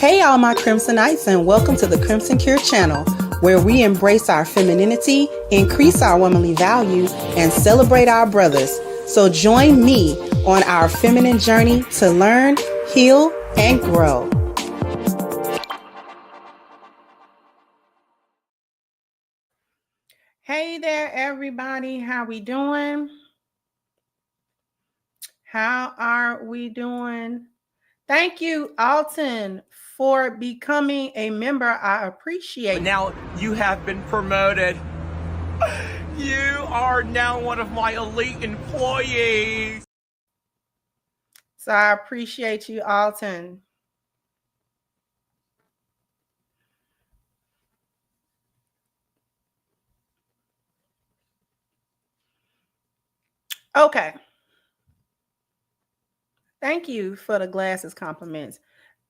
Hey, all my Crimsonites, and welcome to the Crimson Cure channel, where we embrace our femininity, increase our womanly value, and celebrate our brothers. So join me on our feminine journey to learn, heal, and grow. Hey there, everybody. How we doing? How are we doing? Thank you, Alton, for becoming a member. I appreciate it. Now you have been promoted. You are now one of my elite employees. So I appreciate you, Alton. Okay. Thank you for the glasses compliments.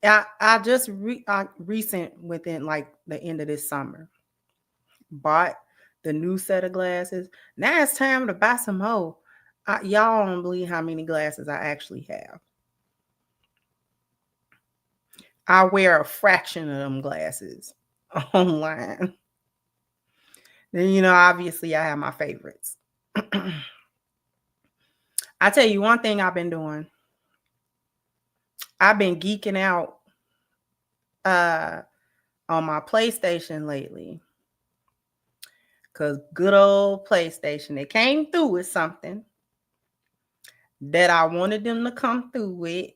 I just recent within like the end of this summer bought the new set of glasses. Now it's time to buy some more. Y'all don't believe how many glasses I actually have. I wear a fraction of them glasses online. Then, obviously I have my favorites. I tell you one thing I've been doing. I've been geeking out on my PlayStation lately. Because good old PlayStation, they came through with something that I wanted them to come through with.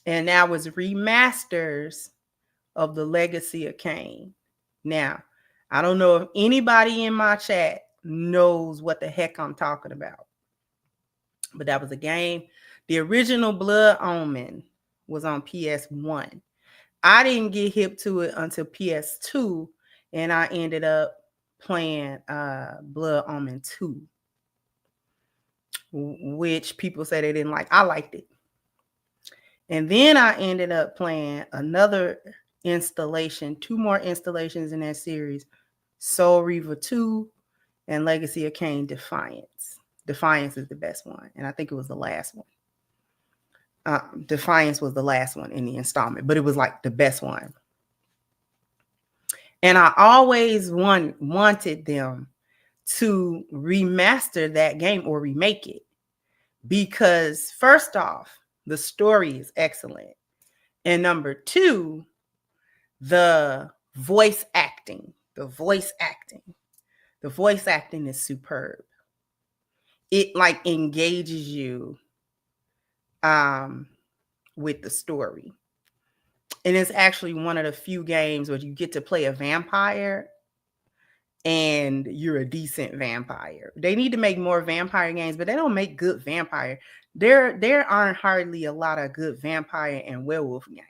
And that was remasters of the Legacy of Kain. Now, I don't know if anybody in my chat knows what the heck I'm talking about. But that was a game. The original Blood Omen was on PS1. I didn't get hip to it until PS2, and I ended up playing Blood Omen 2, which people say they didn't like. I liked it. And then I ended up playing another installation, 2 more installations in that series, Soul Reaver 2 and Legacy of Kain Defiance. Defiance is the best one, and I think it was the last one. Defiance was the last one in the installment, but it was like the best one. And I always wanted them to remaster that game or remake it, because first off, the story is excellent. And number 2, the voice acting. The voice acting is superb. It like engages you with the story. And it's actually one of the few games where you get to play a vampire and you're a decent vampire. They need to make more vampire games, but they don't make good vampire. There aren't hardly a lot of good vampire and werewolf games.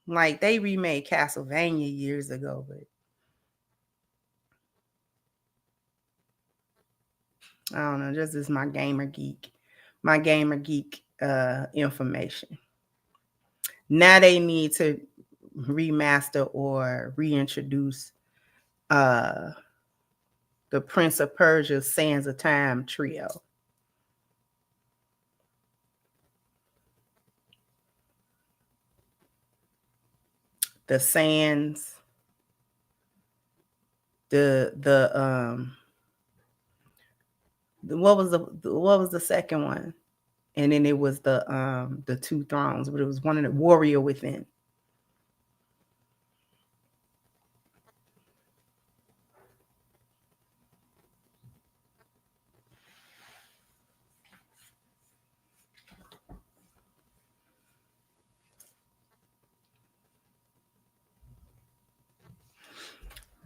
Like they remade Castlevania years ago, but I don't know. This is my gamer geek information. Now they need to remaster or reintroduce the Prince of Persia Sands of Time trio. The Sands, what was the second one? And then it was the 2 Thrones, but it was one of the Warrior Within.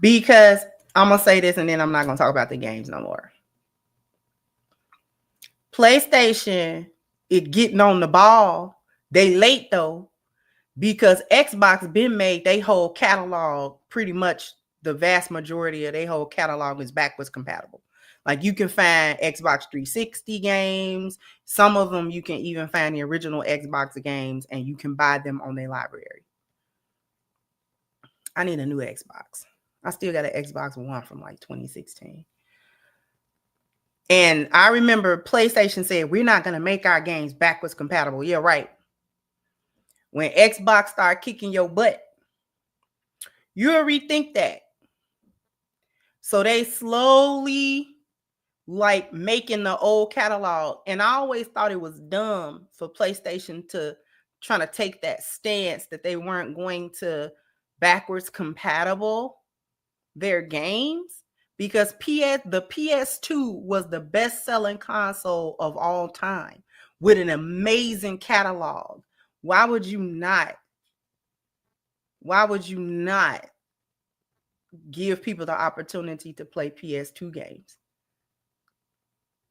Because I'm going to say this and then I'm not going to talk about the games no more. PlayStation is getting on the ball. They late though, because Xbox been made they whole catalog, pretty much the vast majority of their whole catalog is backwards compatible. Like you can find Xbox 360 games. Some of them you can even find the original Xbox games and you can buy them on their library. I need a new Xbox. I still got an Xbox One from like 2016. And I remember PlayStation said, we're not going to make our games backwards compatible. Yeah, right. When Xbox started kicking your butt, you'll rethink that. So they slowly like making the old catalog. And I always thought it was dumb for PlayStation to trying to take that stance that they weren't going to backwards compatible their games, because the PS2 was the best-selling console of all time with an amazing catalog. Why would you not? Why would you not give people the opportunity to play PS2 games?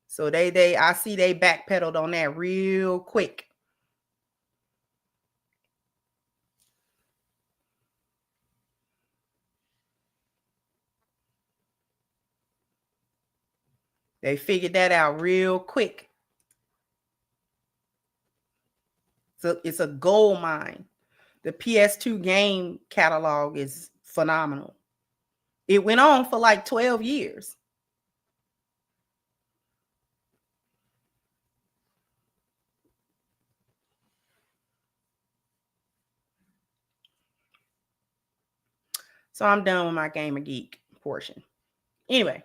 So I see they backpedaled on that real quick. They figured that out real quick. So it's a gold mine. The PS2 game catalog is phenomenal. It went on for like 12 years. So I'm done with my gamer geek portion. Anyway.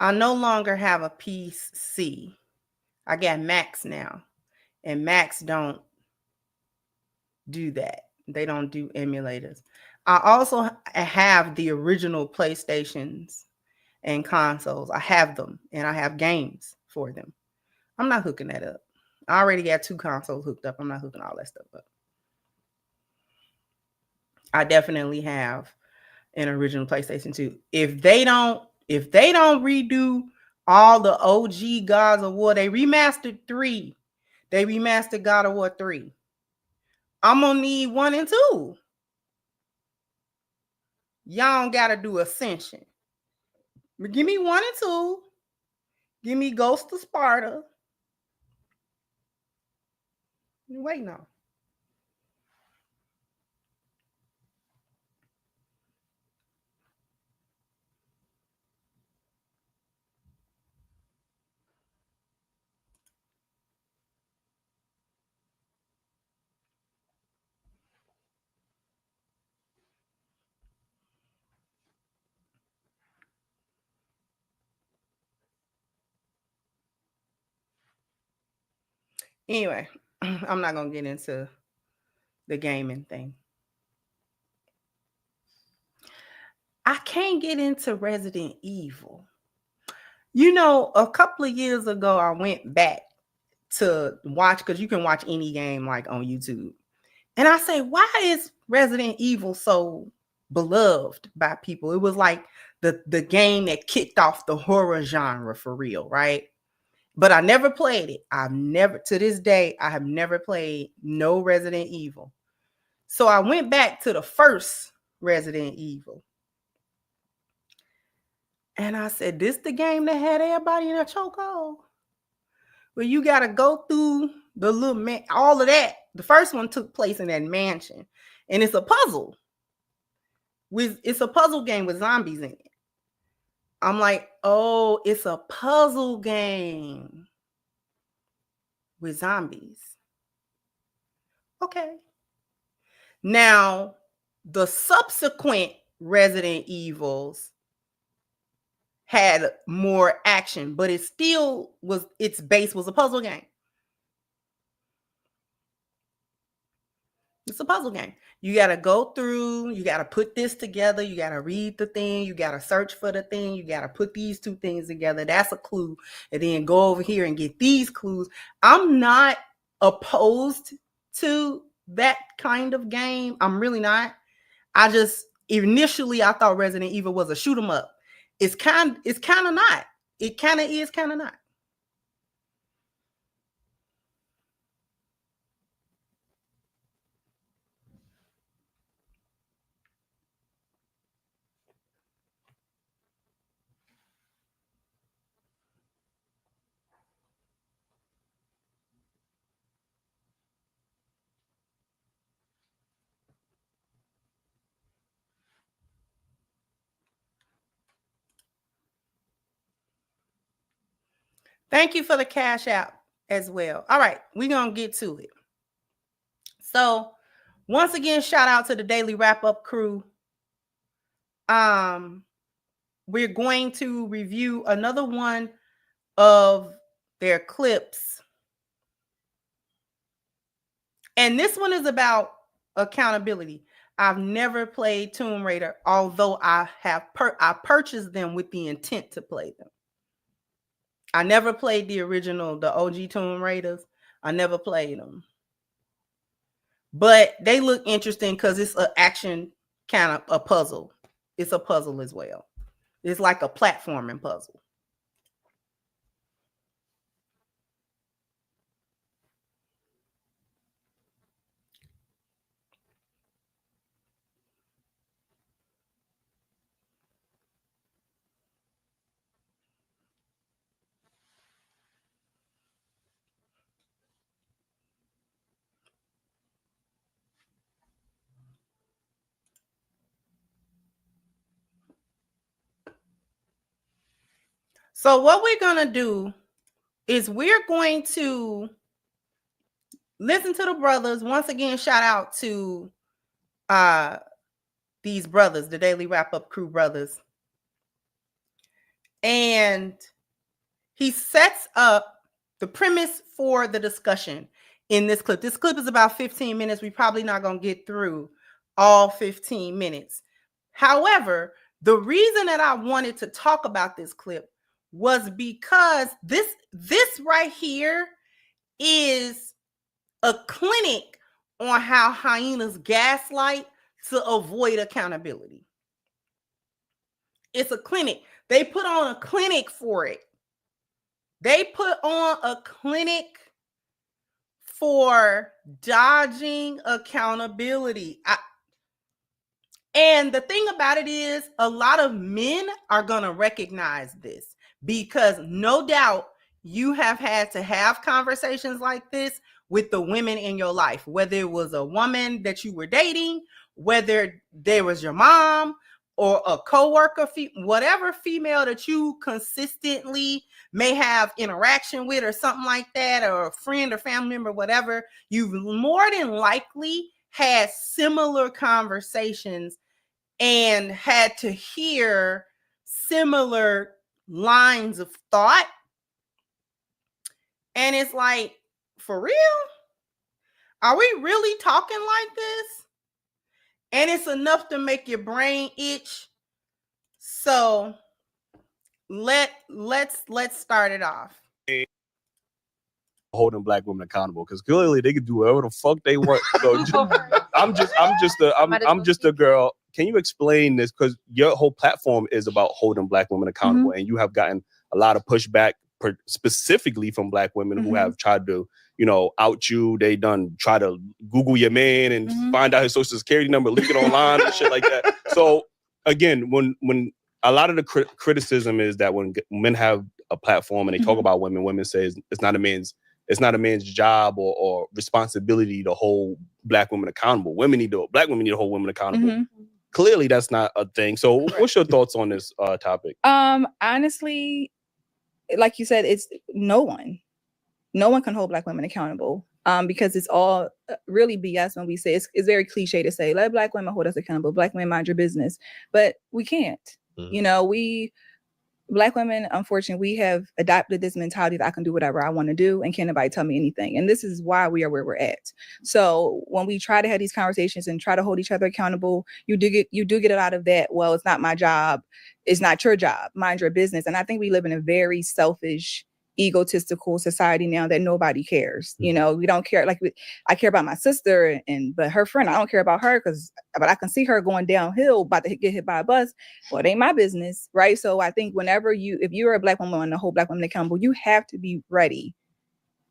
I no longer have a PC. I got Macs now. And Macs don't do that. They don't do emulators. I also have the original PlayStations and consoles. I have them and I have games for them. I'm not hooking that up. I already got 2 consoles hooked up. I'm not hooking all that stuff up. I definitely have an original PlayStation 2. If they don't redo all the OG Gods of War, they remastered 3. They remastered God of War 3. I'm gonna need 1 and 2. Y'all don't gotta do Ascension. But give me 1 and 2. Give me Ghost of Sparta. Wait, no. Anyway, I'm not gonna get into the gaming thing. I can't get into Resident Evil. You know, a couple of years ago, I went back to watch, because you can watch any game like on YouTube. And I say, why is Resident Evil so beloved by people? It was like the game that kicked off the horror genre for real, right? But I never played it. To this day, I have never played no Resident Evil. So I went back to the first Resident Evil. And I said, this the game that had everybody in a chokehold? Where you got to go through the little man, all of that. The first one took place in that mansion. And it's a puzzle. It's a puzzle game with zombies in it. I'm like, oh, it's a puzzle game with zombies. Okay. Now, the subsequent Resident Evils had more action, but it still was, its base was a puzzle game. It's a puzzle game. You got to go through, you got to put this together, you got to read the thing, you got to search for the thing, you got to put these 2 things together. That's a clue. And then go over here and get these clues. I'm not opposed to that kind of game. I'm really not. I just, initially, I thought Resident Evil was a shoot 'em up. It's kind of not. It kind of is, kind of not. Thank you for the cash out as well. All right, we're going to get to it. So, once again, shout out to the Daily Wrap-Up crew. We're going to review another one of their clips. And this one is about accountability. I've never played Tomb Raider, although I purchased them with the intent to play them. I never played the original, the OG Tomb Raiders. I never played them. But they look interesting because it's an action kind of a puzzle. It's a puzzle as well. It's like a platforming puzzle. So what we're going to do is we're going to listen to the brothers. Once again, shout out to these brothers, the Daily Wrap-Up crew brothers. And he sets up the premise for the discussion in this clip. This clip is about 15 minutes. We're probably not going to get through all 15 minutes. However, the reason that I wanted to talk about this clip was because this right here is a clinic on how hyenas gaslight to avoid accountability. It's a clinic. They put on a clinic for it. They put on a clinic for dodging accountability. And the thing about it is, a lot of men are going to recognize this because no doubt you have had to have conversations like this with the women in your life, whether it was a woman that you were dating, whether there was your mom or a coworker, whatever female that you consistently may have interaction with or something like that, or a friend or family member, whatever, you've more than likely had similar conversations and had to hear similar lines of thought. And it's like, for real? Are we really talking like this? And it's enough to make your brain itch. So let's start it off. Holding black women accountable, because clearly they can do whatever the fuck they want. So I'm just a girl. Can you explain this? Because your whole platform is about holding black women accountable, and you have gotten a lot of pushback, specifically from black women who have tried to, out you. They done try to Google your man and find out his social security number, leak it online and shit like that. So again, when a lot of the criticism is that when men have a platform and they talk about women say it's not a man's job or responsibility to hold black women accountable. Black women need to hold women accountable. Clearly, that's not a thing. So, what's your thoughts on this topic? Honestly, like you said, it's no one can hold black women accountable. Because it's all really BS when we say it's very cliche to say, let black women hold us accountable. Black women mind your business, but we can't. Black women, unfortunately, we have adopted this mentality that I can do whatever I want to do and can't nobody tell me anything. And this is why we are where we're at. So when we try to have these conversations and try to hold each other accountable, you do get it out of that. Well, it's not my job. It's not your job. Mind your business. And I think we live in a very selfish, egotistical society now that nobody cares. We don't care. Like I care about my sister, but her friend, I don't care about her but I can see her going downhill about to get hit by a bus. Well, it ain't my business, right? So I think if you're a black woman and the whole black woman accountable, you have to be ready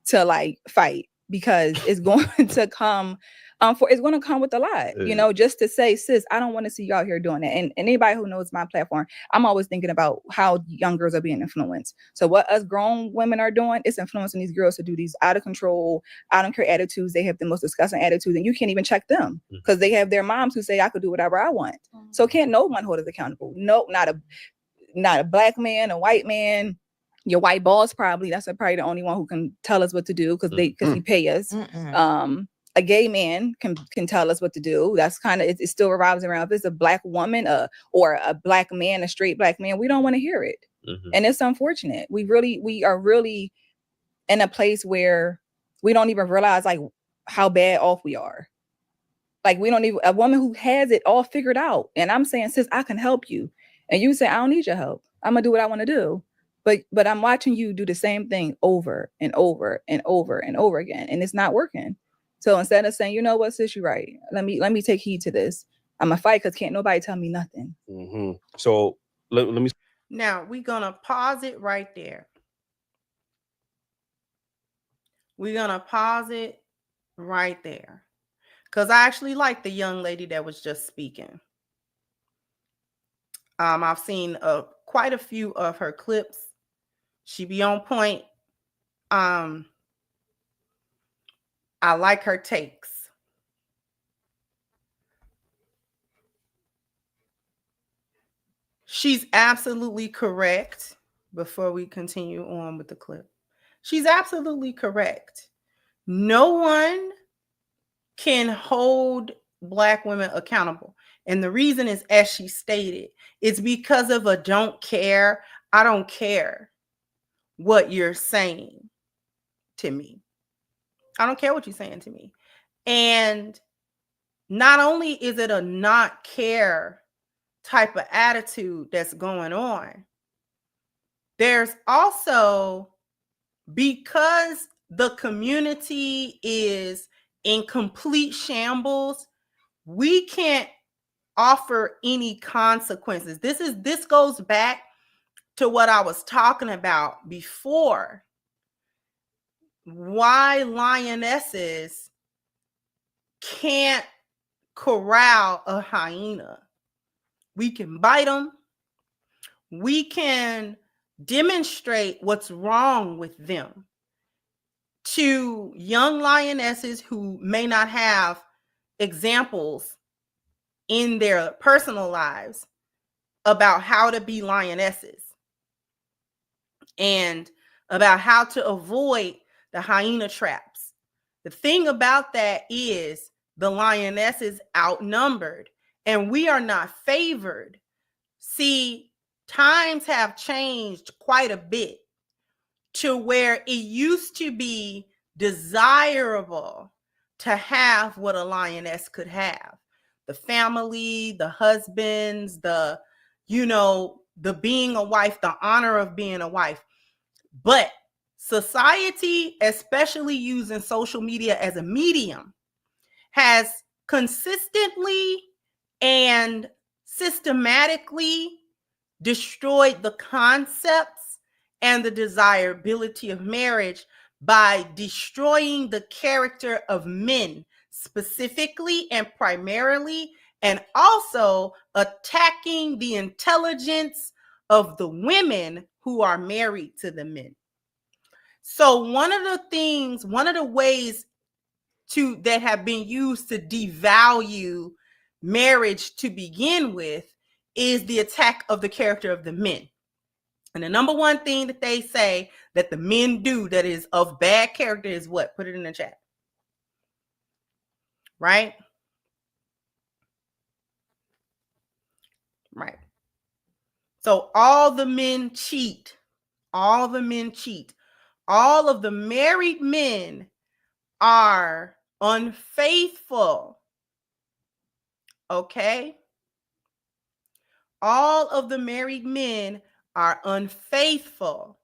to fight, because it's going to come. It's going to come with a lot, just to say, sis, I don't want to see you out here doing that. And anybody who knows my platform, I'm always thinking about how young girls are being influenced. So what us grown women are doing is influencing these girls to do these out of control, I don't care attitudes. They have the most disgusting attitudes, and you can't even check them because they have their moms who say I could do whatever I want. So can't no one hold us accountable. No, not a black man, a white man, Your white boss probably, that's probably the only one who can tell us what to do because he pay us. A gay man can tell us what to do. That's kind of, it still revolves around, if it's a black woman or a black man, a straight black man, we don't want to hear it. And it's unfortunate. We are really in a place where we don't even realize like how bad off we are. Like we don't even, a woman who has it all figured out. And I'm saying, sis, I can help you. And you say, I don't need your help. I'm gonna do what I want to do. But I'm watching you do the same thing over and over and over and over again. And it's not working. So instead of saying, you know what, sis, you're right. Let me take heed to this. I'm a fight because can't nobody tell me nothing. So let me. Now we're gonna pause it right there. We're gonna pause it right there. Because I actually like the young lady that was just speaking. I've seen quite a few of her clips. She be on point. I like her takes. She's absolutely correct. Before we continue on with the clip, she's absolutely correct. No one can hold Black women accountable. And the reason is, as she stated, it's because of a don't care. I don't care what you're saying to me. I don't care what you're saying to me. And not only is it a not care type of attitude that's going on, there's also, because the community is in complete shambles, we can't offer any consequences. This goes back to what I was talking about before. Why lionesses can't corral a hyena. We can bite them. We can demonstrate what's wrong with them to young lionesses who may not have examples in their personal lives about how to be lionesses and about how to avoid the hyena traps. The thing about that is the lioness is outnumbered and we are not favored. See, times have changed quite a bit to where it used to be desirable to have what a lioness could have. The family, the husbands, the being a wife, the honor of being a wife. But society, especially using social media as a medium, has consistently and systematically destroyed the concepts and the desirability of marriage by destroying the character of men specifically and primarily, and also attacking the intelligence of the women who are married to the men. So one of the ways that have been used to devalue marriage to begin with is the attack of the character of the men. And the number one thing that they say that the men do that is of bad character is what? Put it in the chat. Right? Right. So all the men cheat. All the men cheat. All of the married men are unfaithful. Okay? All of the married men are unfaithful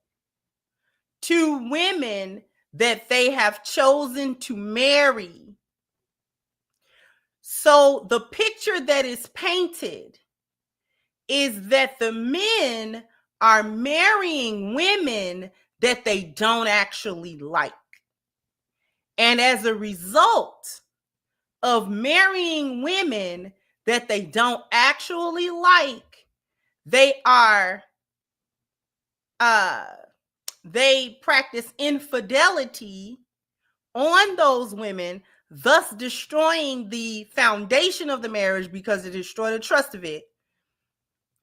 to women that they have chosen to marry. So the picture that is painted is that the men are marrying women that they don't actually like. And as a result of marrying women that they don't actually like, they practice infidelity on those women, thus destroying the foundation of the marriage because it destroyed the trust of it,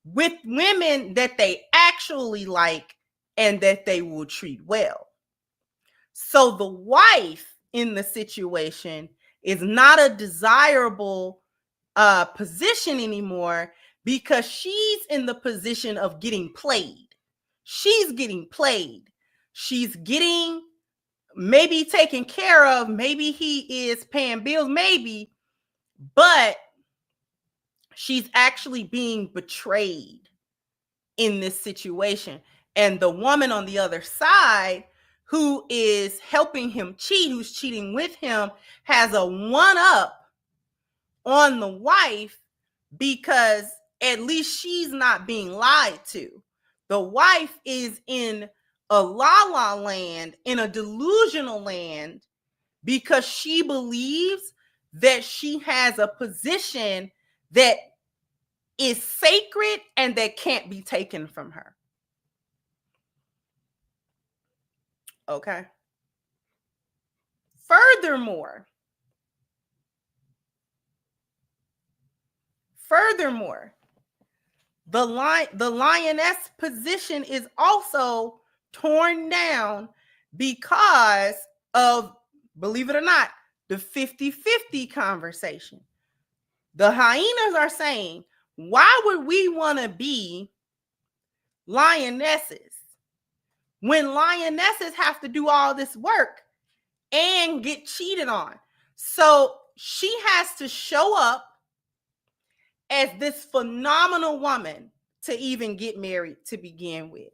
with women that they actually like and that they will treat well. So the wife in the situation is not a desirable position anymore, because she's in the position of getting played. She's getting played. She's getting maybe taken care of. Maybe he is paying bills, maybe, but she's actually being betrayed in this situation. And the woman on the other side, who is helping him cheat, who's cheating with him, has a one-up on the wife, because at least she's not being lied to. The wife is in a la-la land, in a delusional land, because she believes that she has a position that is sacred and that can't be taken from her. Okay. Furthermore, the lioness position is also torn down because of, believe it or not, the 50-50 conversation. The hyenas are saying, why would we want to be lionesses when lionesses have to do all this work and get cheated on? So she has to show up as this phenomenal woman to even get married to begin with.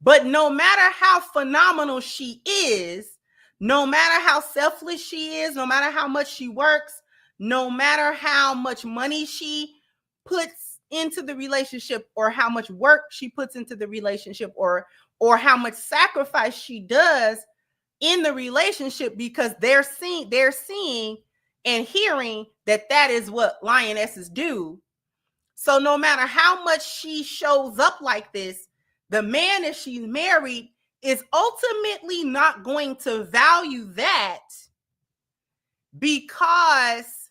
But no matter how phenomenal she is, no matter how selfless she is, no matter how much she works, no matter how much money she puts into the relationship, or how much work she puts into the relationship, or how much sacrifice she does in the relationship, because they're seeing and hearing that is what lionesses do. So no matter how much she shows up like this, the man that she's married is ultimately not going to value that, because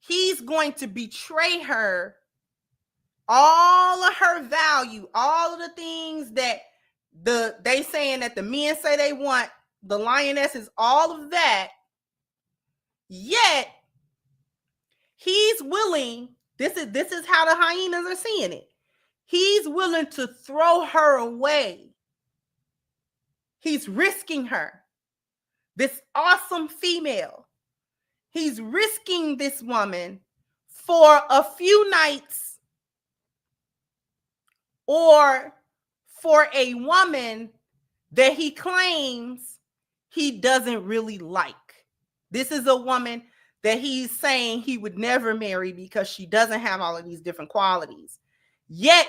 he's going to betray her, all of her value, all of the things that they saying that the men say they want, the lionesses, all of that. Yet he's willing, this is how the hyenas are seeing it. He's willing to throw her away. He's risking her, this awesome female. He's risking this woman for a few nights, or for a woman that he claims he doesn't really like. This is a woman that he's saying he would never marry because she doesn't have all of these different qualities. Yet,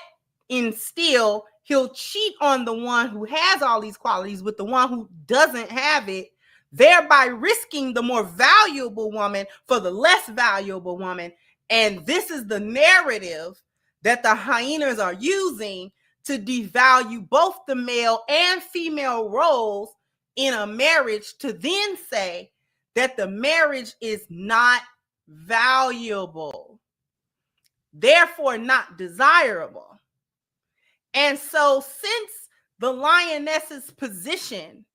still, he'll cheat on the one who has all these qualities with the one who doesn't have it, thereby risking the more valuable woman for the less valuable woman. And this is the narrative that the hyenas are using to devalue both the male and female roles in a marriage, to then say that the marriage is not valuable, therefore not desirable. And so, since the lioness's position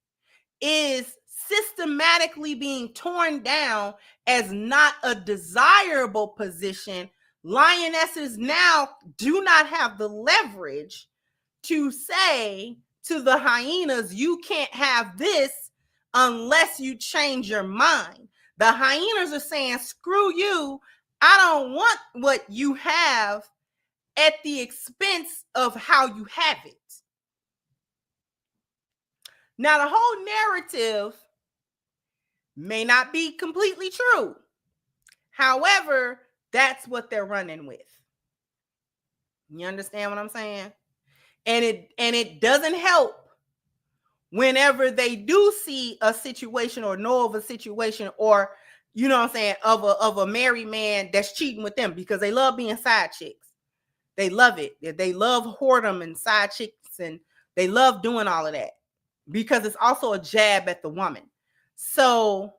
is systematically being torn down as not a desirable position, lionesses now do not have the leverage to say to the hyenas, you can't have this unless you change your mind. The hyenas are saying, screw you, I don't want what you have at the expense of how you have it. Now, the whole narrative may not be completely true. However, that's what they're running with. You understand what I'm saying? And it doesn't help whenever they do see a situation or know of a situation, or, you know what I'm saying, of a married man that's cheating with them, because they love being side chicks. They love it. They love whoredom and side chicks, and they love doing all of that because it's also a jab at the woman. So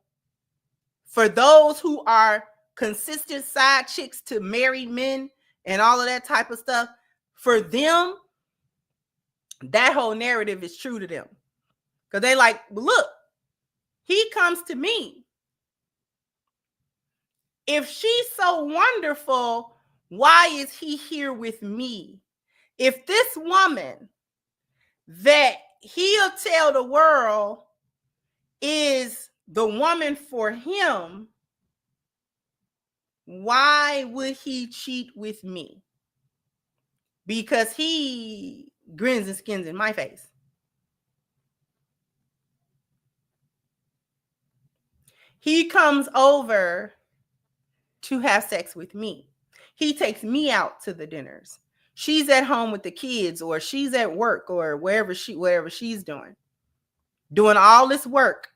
for those who are consistent side chicks to married men and all of that type of stuff, for them, that whole narrative is true to them. Because they like, look, he comes to me. If she's so wonderful, why is he here with me? If this woman that he'll tell the world is the woman for him, why would he cheat with me? Because he grins and skins in my face. He comes over to have sex with me. He takes me out to the dinners. She's at home with the kids, or she's at work, or whatever she's doing all this work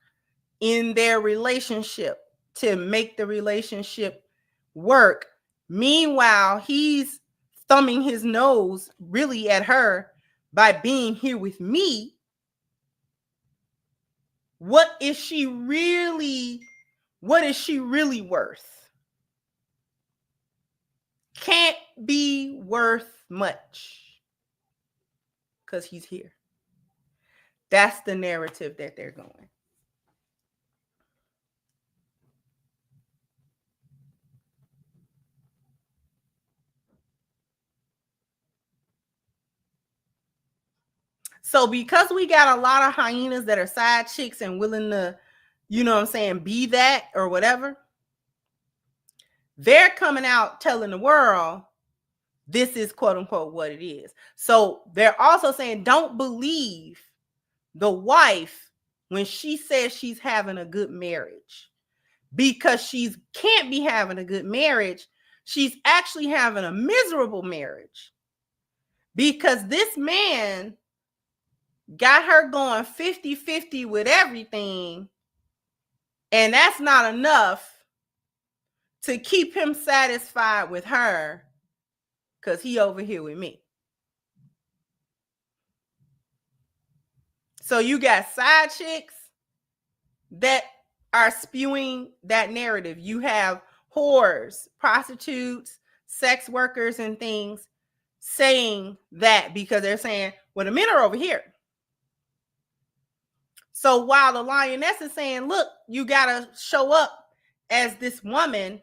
in their relationship to make the relationship work. Meanwhile, he's thumbing his nose really at her by being here with me. What is she really worth? Can't be worth much because he's here. That's the narrative that they're going. So because we got a lot of hyenas that are side chicks and willing to, you know what I'm saying, be that or whatever, they're coming out telling the world this is quote unquote what it is. So they're also saying, don't believe the wife when she says she's having a good marriage, because she can't be having a good marriage. She's actually having a miserable marriage because this man got her going 50-50 with everything, and that's not enough to keep him satisfied with her because he over here with me. So you got side chicks that are spewing that narrative. You have whores, prostitutes, sex workers, and things saying that because they're saying, well, the men are over here. So while the lioness is saying, look, you got to show up as this woman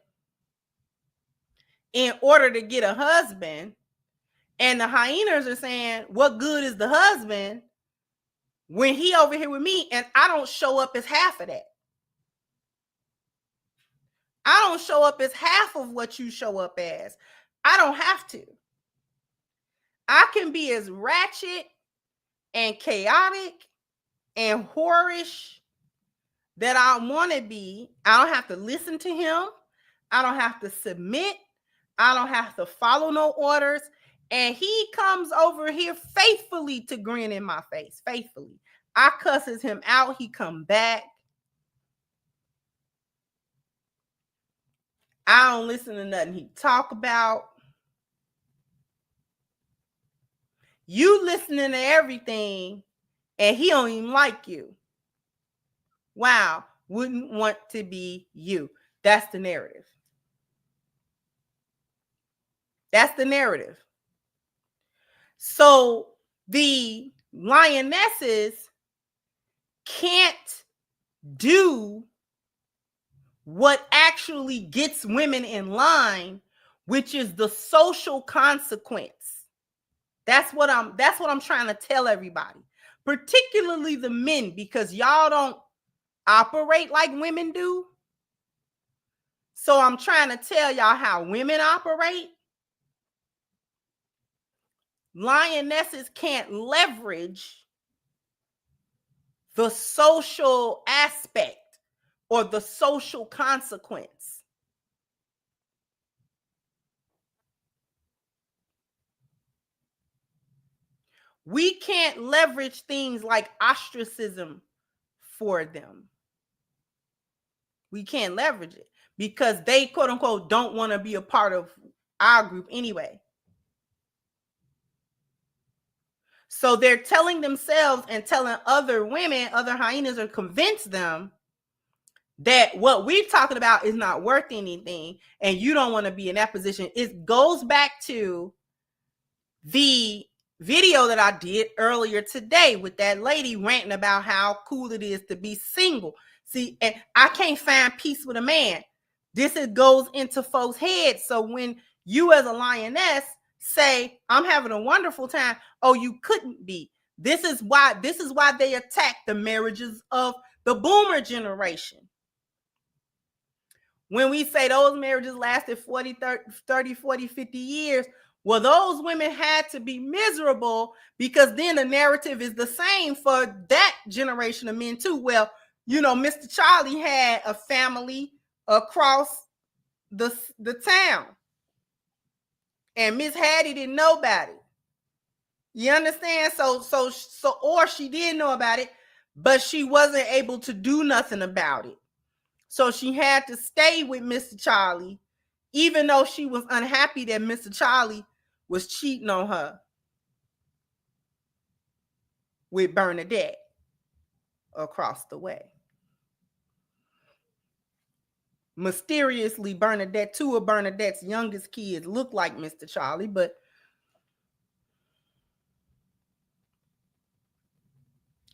in order to get a husband, and the hyenas are saying, what good is the husband when he over here with me and I don't show up as half of that? I don't show up as half of what you show up as. I don't have to. I can be as ratchet and chaotic and whorish that I want to be. I don't have to listen to him. I don't have to submit. I don't have to follow no orders. And he comes over here faithfully to grin in my face, faithfully. I cusses him out. He come back. I don't listen to nothing he talk about. You listening to everything, and he don't even like you. Wow, wouldn't want to be you. That's the narrative. That's the narrative. So the lionesses can't do what actually gets women in line, which is the social consequence. That's what I'm trying to tell everybody, particularly the men, because y'all don't operate like women do. So I'm trying to tell y'all how women operate. Lionesses can't leverage the social aspect or the social consequence. We can't leverage things like ostracism for them. We can't leverage it because they, quote unquote, don't want to be a part of our group anyway. So they're telling themselves and telling other women, other hyenas, or convince them that what we're talking about is not worth anything and you don't want to be in that position. It goes back to the video that I did earlier today with that lady ranting about how cool it is to be single. See, and I can't find peace with a man. Goes into folks' heads. So when you as a lioness say, I'm having a wonderful time, oh, you couldn't be. This is why they attack the marriages of the boomer generation. When we say those marriages lasted 40, 30, 40, 50 years, well, those women had to be miserable, because then the narrative is the same for that generation of men too. Well, you know, Mr. Charlie had a family across the town, and Miss Hattie didn't know about it. You understand? So, or she did know about it, but she wasn't able to do nothing about it. So she had to stay with Mr. Charlie, even though she was unhappy that Mr. Charlie was cheating on her with Bernadette across the way. Mysteriously, two of Bernadette's youngest kids look like Mr. Charlie,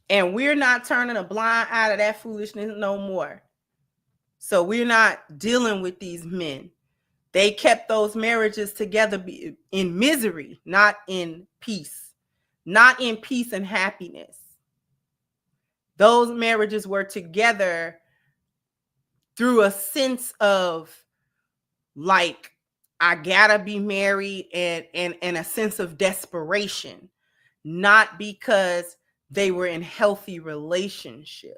and we're not turning a blind eye to that foolishness no more. So we're not dealing with these men. They kept those marriages together in misery, not in peace. Not in peace and happiness. Those marriages were together through a sense of, like, I gotta be married, and a sense of desperation, not because they were in healthy relationships.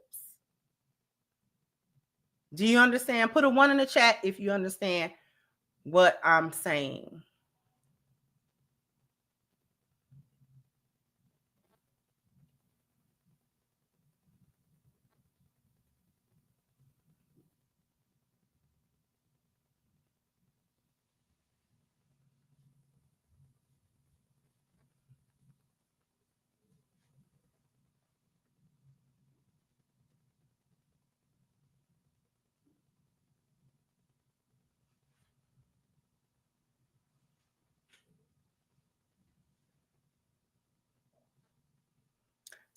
Do you understand? Put a 1 in the chat if you understand what I'm saying.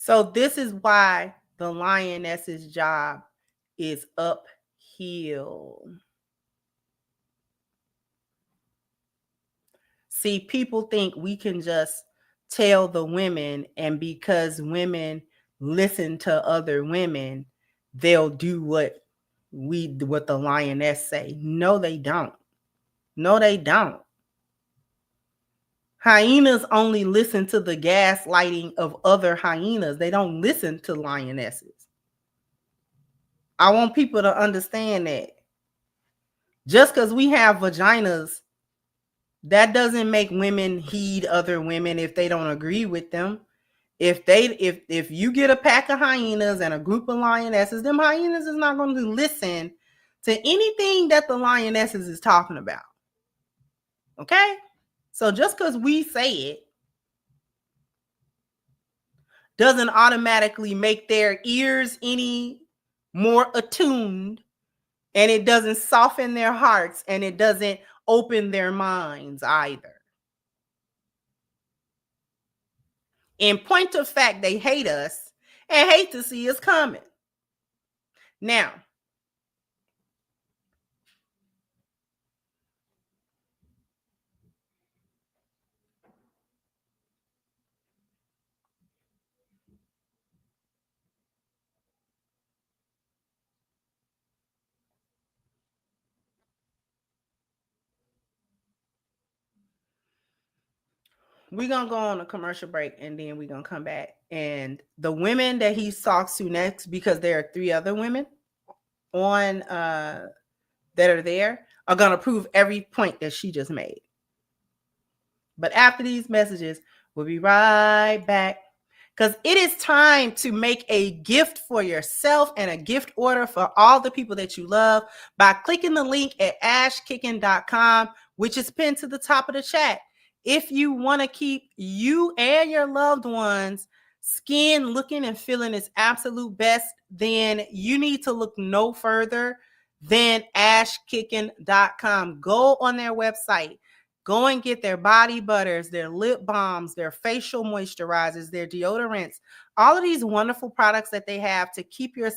So this is why the lioness's job is uphill. See, people think we can just tell the women, and because women listen to other women, they'll do what the lioness say. No, they don't. No, they don't. Hyenas only listen to the gaslighting of other hyenas. They don't listen to lionesses. I want people to understand that. Just because we have vaginas, that doesn't make women heed other women if they don't agree with them. If you get a pack of hyenas and a group of lionesses, them hyenas is not going to listen to anything that the lionesses is talking about. Okay? So just because we say it doesn't automatically make their ears any more attuned, and it doesn't soften their hearts, and it doesn't open their minds either. In point of fact, they hate us and hate to see us coming. Now, we're going to go on a commercial break, and then we're going to come back. And the women that he talks to next, because there are 3 other women on that are there, are going to prove every point that she just made. But after these messages, we'll be right back, because it is time to make a gift for yourself and a gift order for all the people that you love by clicking the link at ashkicking.com, which is pinned to the top of the chat. If you want to keep you and your loved ones' skin looking and feeling its absolute best, then you need to look no further than ashkicking.com. Go on their website. Go and get their body butters, their lip balms, their facial moisturizers, their deodorants, all of these wonderful products that they have to keep your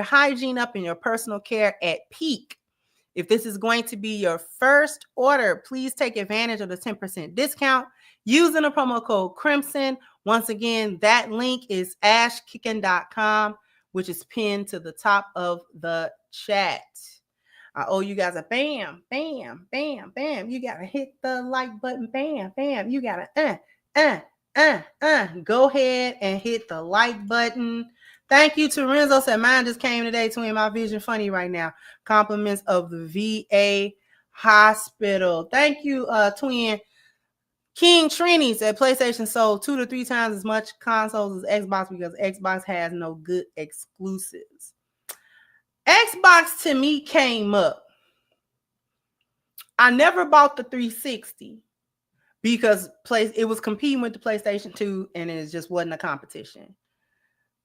hygiene up and your personal care at peak. If this is going to be your first order, please take advantage of the 10% discount using the promo code Crimson. Once again, that link is ashkicking.com, which is pinned to the top of the chat. I owe you guys a bam, bam, bam, bam. You got to hit the like button. Bam, bam. You got to go ahead and hit the like button. Thank you to Renzo. Said mine just came today. Twin, my vision funny right now. Compliments of the VA hospital. Thank you, Twin. King Trini said PlayStation sold 2 to 3 times as much consoles as Xbox because Xbox has no good exclusives. Xbox to me came up. I never bought the 360 because it was competing with the PlayStation 2 and it just wasn't a competition.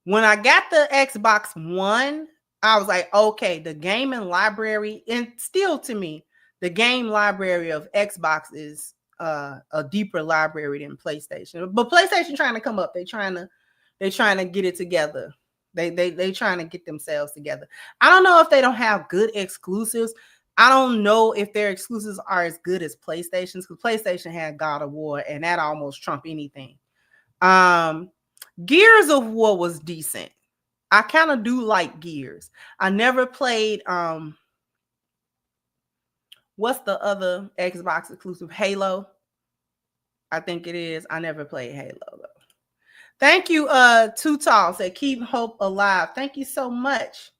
When I got the Xbox One, I was like, okay, the gaming library, and still to me, the game library of Xbox is a deeper library than PlayStation. But PlayStation trying to come up. They're trying to get it together. They trying to get themselves together. I don't know if they don't have good exclusives. I don't know if their exclusives are as good as PlayStation's, because PlayStation had God of War, and that almost trumped anything. Gears of War was decent. I kind of do like Gears. I never played what's the other Xbox exclusive? Halo. I think it is. I never played Halo though. Thank you, Too Tall said keep hope alive. Thank you so much.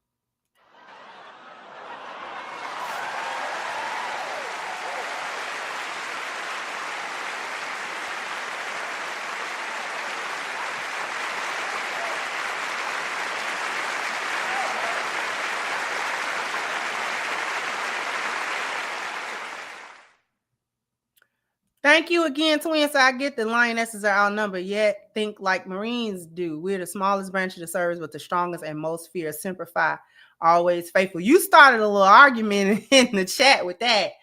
Thank you again, Twin. So I get the lionesses are outnumbered, yet think like Marines do. We're the smallest branch of the service, but the strongest and most fierce. Semper Fi, always faithful. You started a little argument in the chat with that.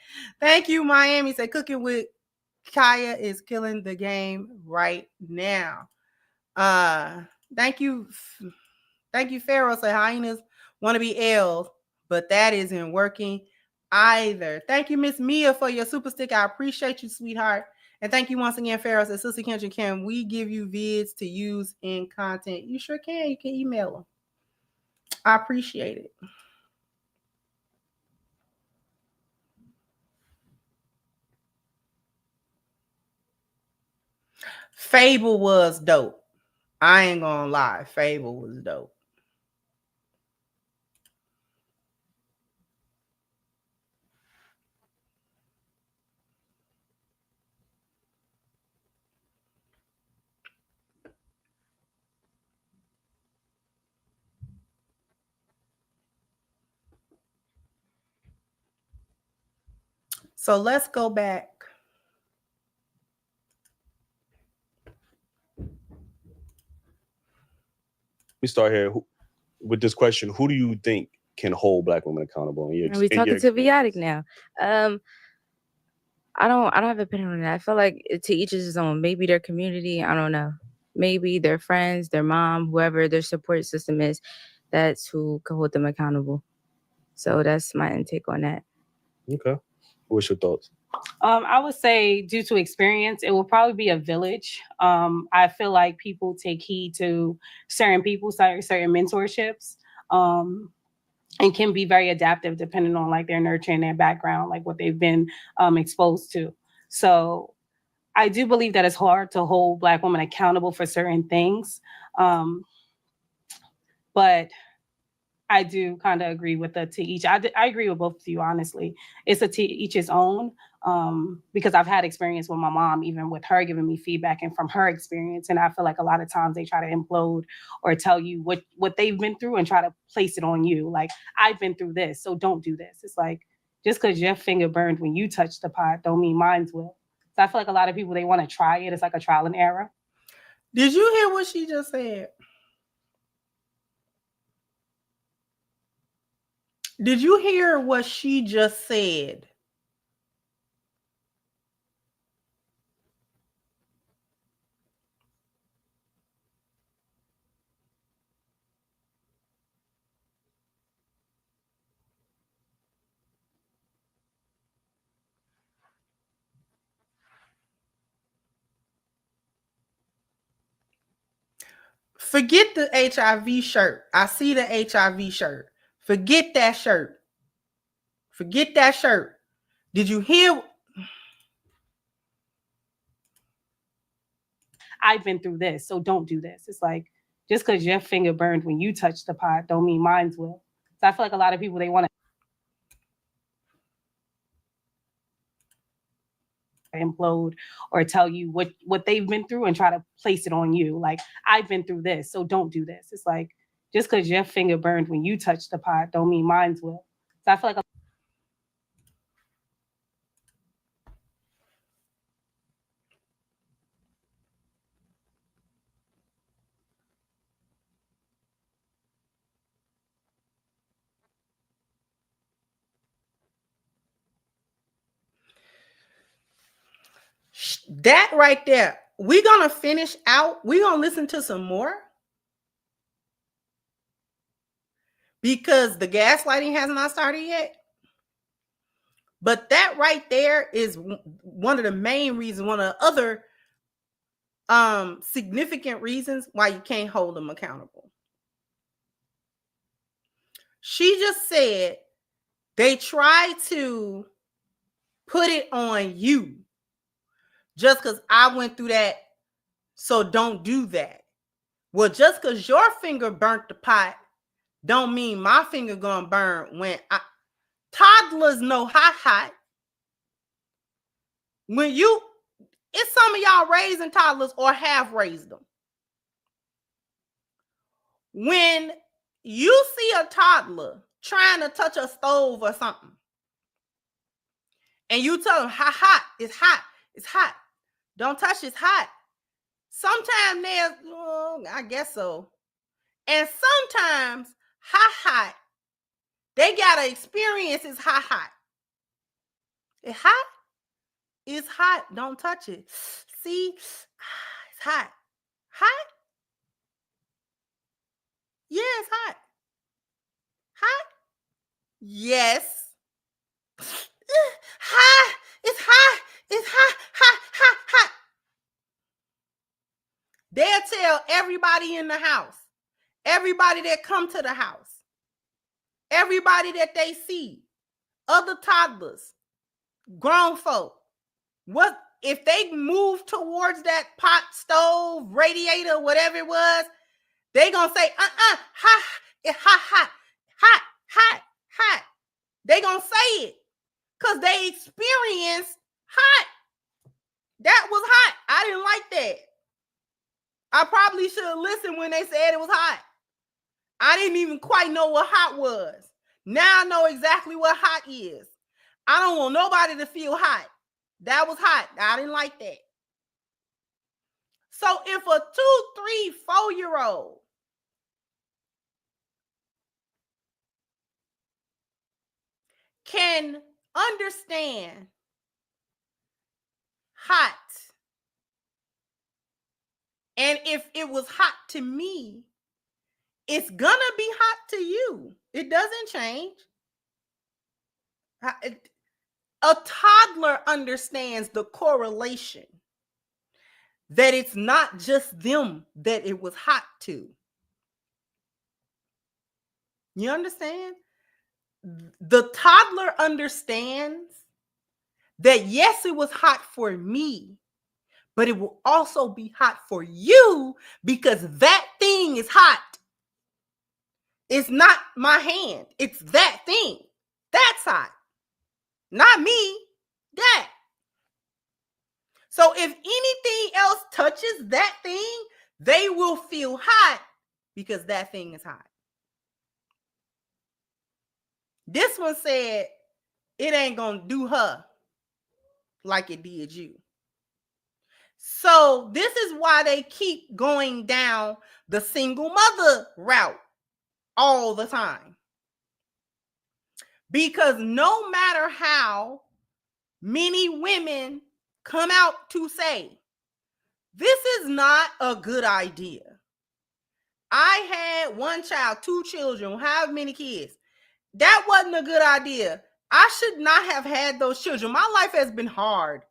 Thank you, Miami. Said cooking with Kaya is killing the game right now. Thank you. Thank you, Pharaoh. Say hyenas want to be L's, but that isn't working either. Thank you, Miss Mia, for your super stick. I appreciate you, sweetheart. And thank you once again, Pharaoh. Said, Sister Kendra, can we give you vids to use in content? You sure can. You can email them. I appreciate it. Fable was dope. I ain't gonna lie. Fable was dope. So let's go back. We start here with this question. Who do you think can hold Black women accountable? Are we talking to Biotic now? I don't have an opinion on that. I feel like to each is his own. Maybe their community, I don't know. Maybe their friends, their mom, whoever their support system is, that's who can hold them accountable. So that's my intake on that. Okay. What's your thoughts? I would say due to experience, it will probably be a village. I feel like people take heed to certain people, certain mentorships, and can be very adaptive depending on like their nurture and their background, like what they've been exposed to. So I do believe that it's hard to hold Black women accountable for certain things. But I do kind of agree with the to each. I agree with both of you, honestly. It's a to each his own, because I've had experience with my mom, even with her giving me feedback and from her experience. And I feel like a lot of times they try to implode or tell you what they've been through and try to place it on you. Like, I've been through this, so don't do this. It's like, just because your finger burned when you touched the pot don't mean mine's will. So I feel like a lot of people, they want to try it. It's like a trial and error. Did you hear what she just said? Did you hear what she just said? Forget the HIV shirt. I see the HIV shirt. Forget that shirt. Forget that shirt. Did you hear? I've been through this, so don't do this. It's like, just because your finger burned when you touch the pot don't mean mine will. So I feel like a lot of people, they want to implode or tell you what they've been through and try to place it on you. Like, I've been through this, so don't do this. It's like, just because your finger burned when you touch the pot don't mean mine will. So I feel like That right there. We're going to finish out. We're going to listen to some more. Because the gaslighting has not started yet. But that right there is one of the main reasons, one of the other significant reasons why you can't hold them accountable. She just said they try to put it on you just because I went through that, so don't do that. Well, just because your finger burnt the pot don't mean my finger gonna burn when toddlers know hot. When it's some of y'all raising toddlers or have raised them. When you see a toddler trying to touch a stove or something, and you tell them, hot, it's hot, it's hot. Don't touch, it's hot. Sometimes I guess so. And sometimes hot, they gotta experience it's hot. It's hot? It's hot. Don't touch it. See? It's hot. Hot? Yeah, it's hot. Hot? Yes. Hot. It's hot. It's hot. Hot. They'll tell everybody in the house, everybody that come to the house, everybody that they see, other toddlers, grown folk, what if they move towards that pot, stove, radiator, whatever it was, they gonna say, hot, it's hot. They gonna say it because they experienced hot. That was hot. I didn't like that. I probably should have listened when they said it was hot. I didn't even quite know what hot was. Now I know exactly what hot is. I don't want nobody to feel hot. That was hot. I didn't like that. So if a 2, 3, 4-year-old can understand hot, and if it was hot to me, it's gonna be hot to you. It doesn't change. A toddler understands the correlation that it's not just them that it was hot to. You understand? The toddler understands that yes, it was hot for me, but it will also be hot for you because that thing is hot. It's not my hand. It's that thing. That's hot. Not me. That. So if anything else touches that thing, they will feel hot because that thing is hot. This one said it ain't gonna do her like it did you. So this is why they keep going down the single mother route all the time. Because no matter how many women come out to say, this is not a good idea. I had one child, 2 children, however many kids. That wasn't a good idea. I should not have had those children. My life has been hard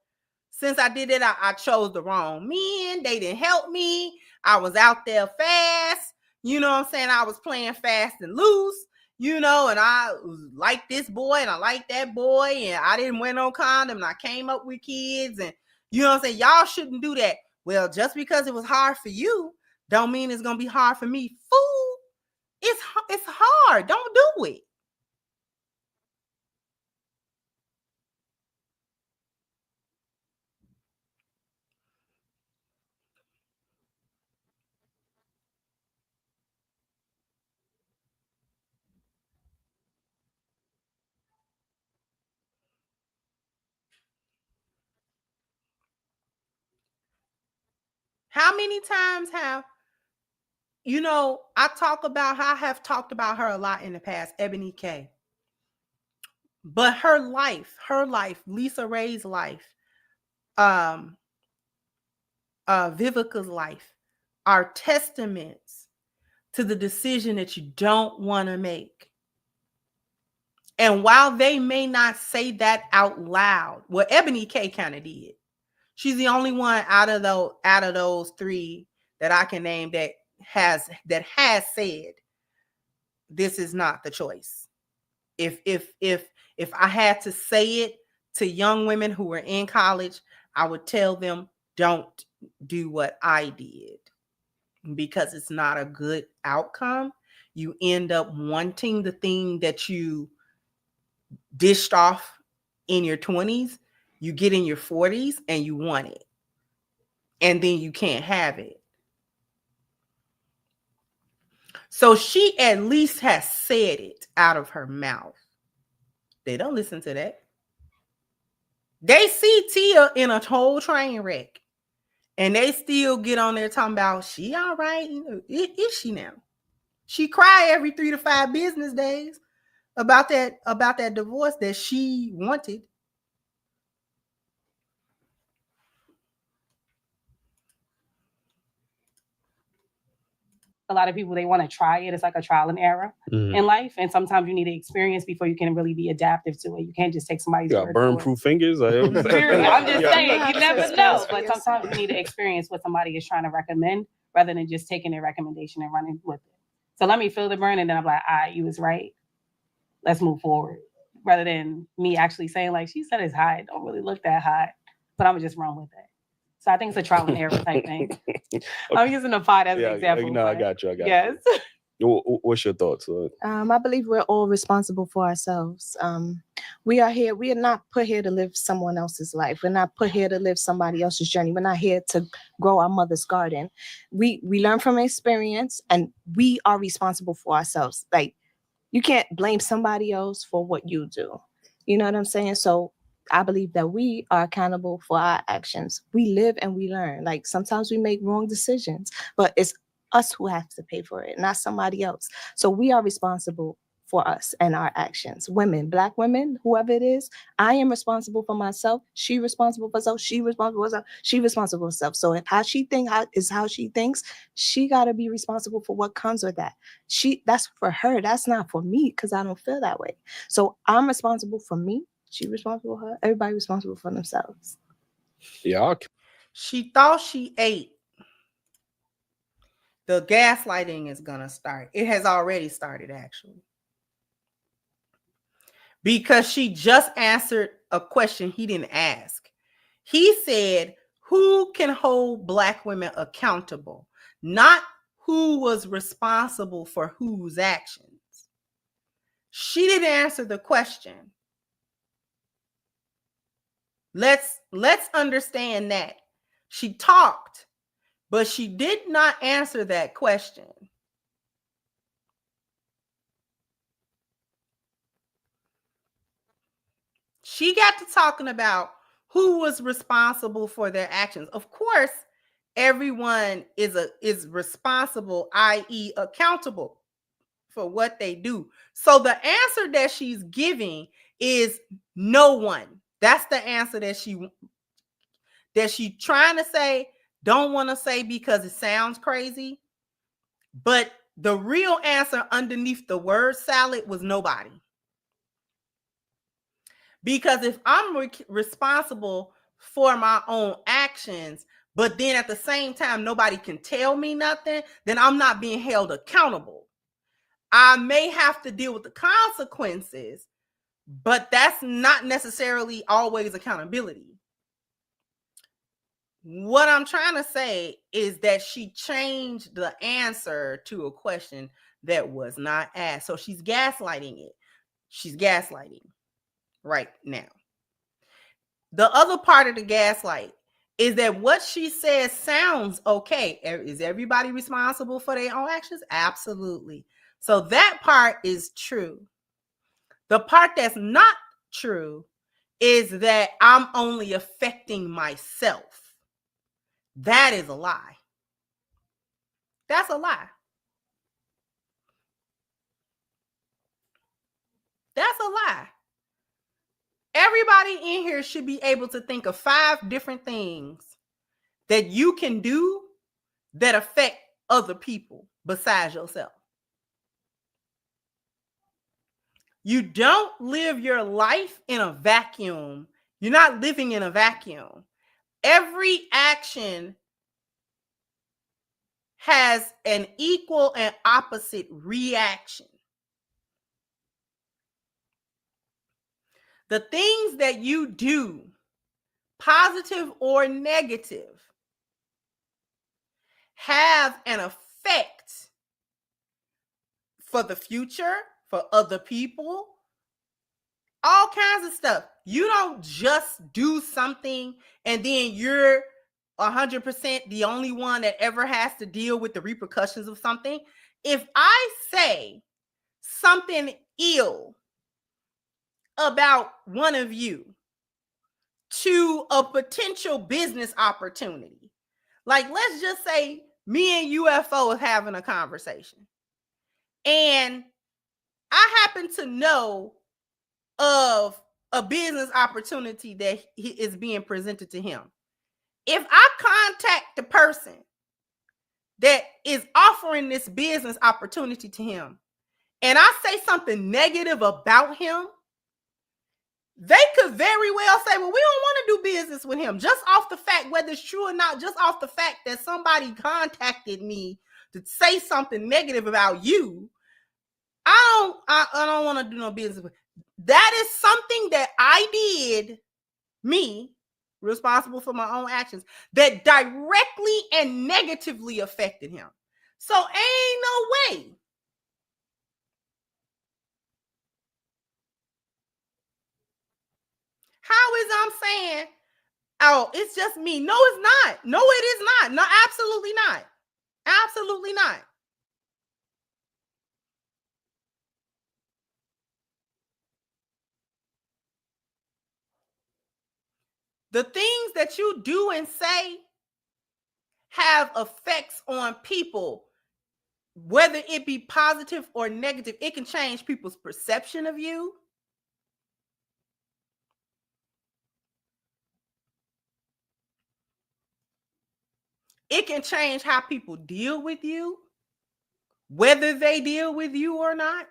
since I did it, I chose the wrong men. They didn't help me. I was out there fast. You know what I'm saying? I was playing fast and loose, you know, and I like this boy and I like that boy, and I didn't wear no condom, and I came up with kids, and you know what I'm saying? Y'all shouldn't do that. Well, just because it was hard for you, don't mean it's gonna be hard for me. Fool, it's hard. Don't do it. How many times have, you know, I have talked about her a lot in the past, Ebony K. But her life, Lisa Ray's life, Vivica's life are testaments to the decision that you don't want to make. And while they may not say that out loud, well, Ebony K kind of did. She's the only one out of those three that I can name that has said this is not the choice. If I had to say it to young women who were in college, I would tell them, don't do what I did, because it's not a good outcome. You end up wanting the thing that you dished off in your 20s. You get in your 40s and you want it, and then you can't have it. So she at least has said it out of her mouth. They don't listen to that. They see Tia in a whole train wreck, and they still get on there talking about she all right. Is she now? She cry every 3 to 5 business days about that divorce that she wanted. A lot of people, they want to try it. It's like a trial and error in life. And sometimes you need to experience before you can really be adaptive to it. You can't just take somebody's word. Burn-proof fingers. I'm just saying, you never know. But sometimes you need to experience what somebody is trying to recommend rather than just taking their recommendation and running with it. So let me feel the burn, and then I'm like, all right, you was right. Let's move forward. Rather than me actually saying, like, she said it's hot. Don't really look that hot. But I'm going to just run with it. So I think it's a trial and error type thing. Okay. I'm using the pot as an example. No, I got you. Yes. What's your thoughts? I believe we're all responsible for ourselves. We are here. We are not put here to live someone else's life. We're not put here to live somebody else's journey. We're not here to grow our mother's garden. We learn from experience, and we are responsible for ourselves. Like, you can't blame somebody else for what you do. You know what I'm saying? So I believe that we are accountable for our actions. We live and we learn. Like, sometimes we make wrong decisions, but it's us who have to pay for it, not somebody else. So we are responsible for us and our actions. Women, Black women, whoever it is, I am responsible for myself. She responsible for herself. She responsible for herself. She responsible for herself. So if how she thinks, she got to be responsible for what comes with that. That's for her. That's not for me, because I don't feel that way. So I'm responsible for me. She responsible for her. Everybody responsible for themselves. Yeah. She thought she ate. The gaslighting is going to start. It has already started, actually. Because she just answered a question he didn't ask. He said, who can hold Black women accountable? Not who was responsible for whose actions. She didn't answer the question. Let's understand that. She talked, but she did not answer that question. She got to talking about who was responsible for their actions. Of course, everyone is responsible, i.e., accountable for what they do. So the answer that she's giving is no one. That's the answer that she trying to say, don't want to say because it sounds crazy. But the real answer underneath the word salad was nobody. Because if I'm responsible for my own actions, but then at the same time, nobody can tell me nothing, then I'm not being held accountable. I may have to deal with the consequences, but that's not necessarily always accountability. What I'm trying to say is that she changed the answer to a question that was not asked. So she's gaslighting it. She's gaslighting right now. The other part of the gaslight is that what she says sounds okay. Is everybody responsible for their own actions? Absolutely. So that part is true. The part that's not true is that I'm only affecting myself. That is a lie. That's a lie. That's a lie. Everybody in here should be able to think of 5 different things that you can do that affect other people besides yourself. You don't live your life in a vacuum. You're not living in a vacuum. Every action has an equal and opposite reaction. The things that you do, positive or negative, have an effect for the future, for other people, all kinds of stuff. You don't just do something and then you're 100% the only one that ever has to deal with the repercussions of something. If I say something ill about one of you to a potential business opportunity, like let's just say me and UFO is having a conversation and I happen to know of a business opportunity that is being presented to him. If I contact the person that is offering this business opportunity to him and I say something negative about him, they could very well say, well, we don't want to do business with him, just off the fact, whether it's true or not, just off the fact that somebody contacted me to say something negative about you. I don't want to do no business with. That is something that I did, me, responsible for my own actions, that directly and negatively affected him. So ain't no way how is I'm saying, oh, it's just me. No, it's not. No, it is not. No, absolutely not. Absolutely not. The things that you do and say have effects on people, whether it be positive or negative. It can change people's perception of you. It can change how people deal with you, whether they deal with you or not.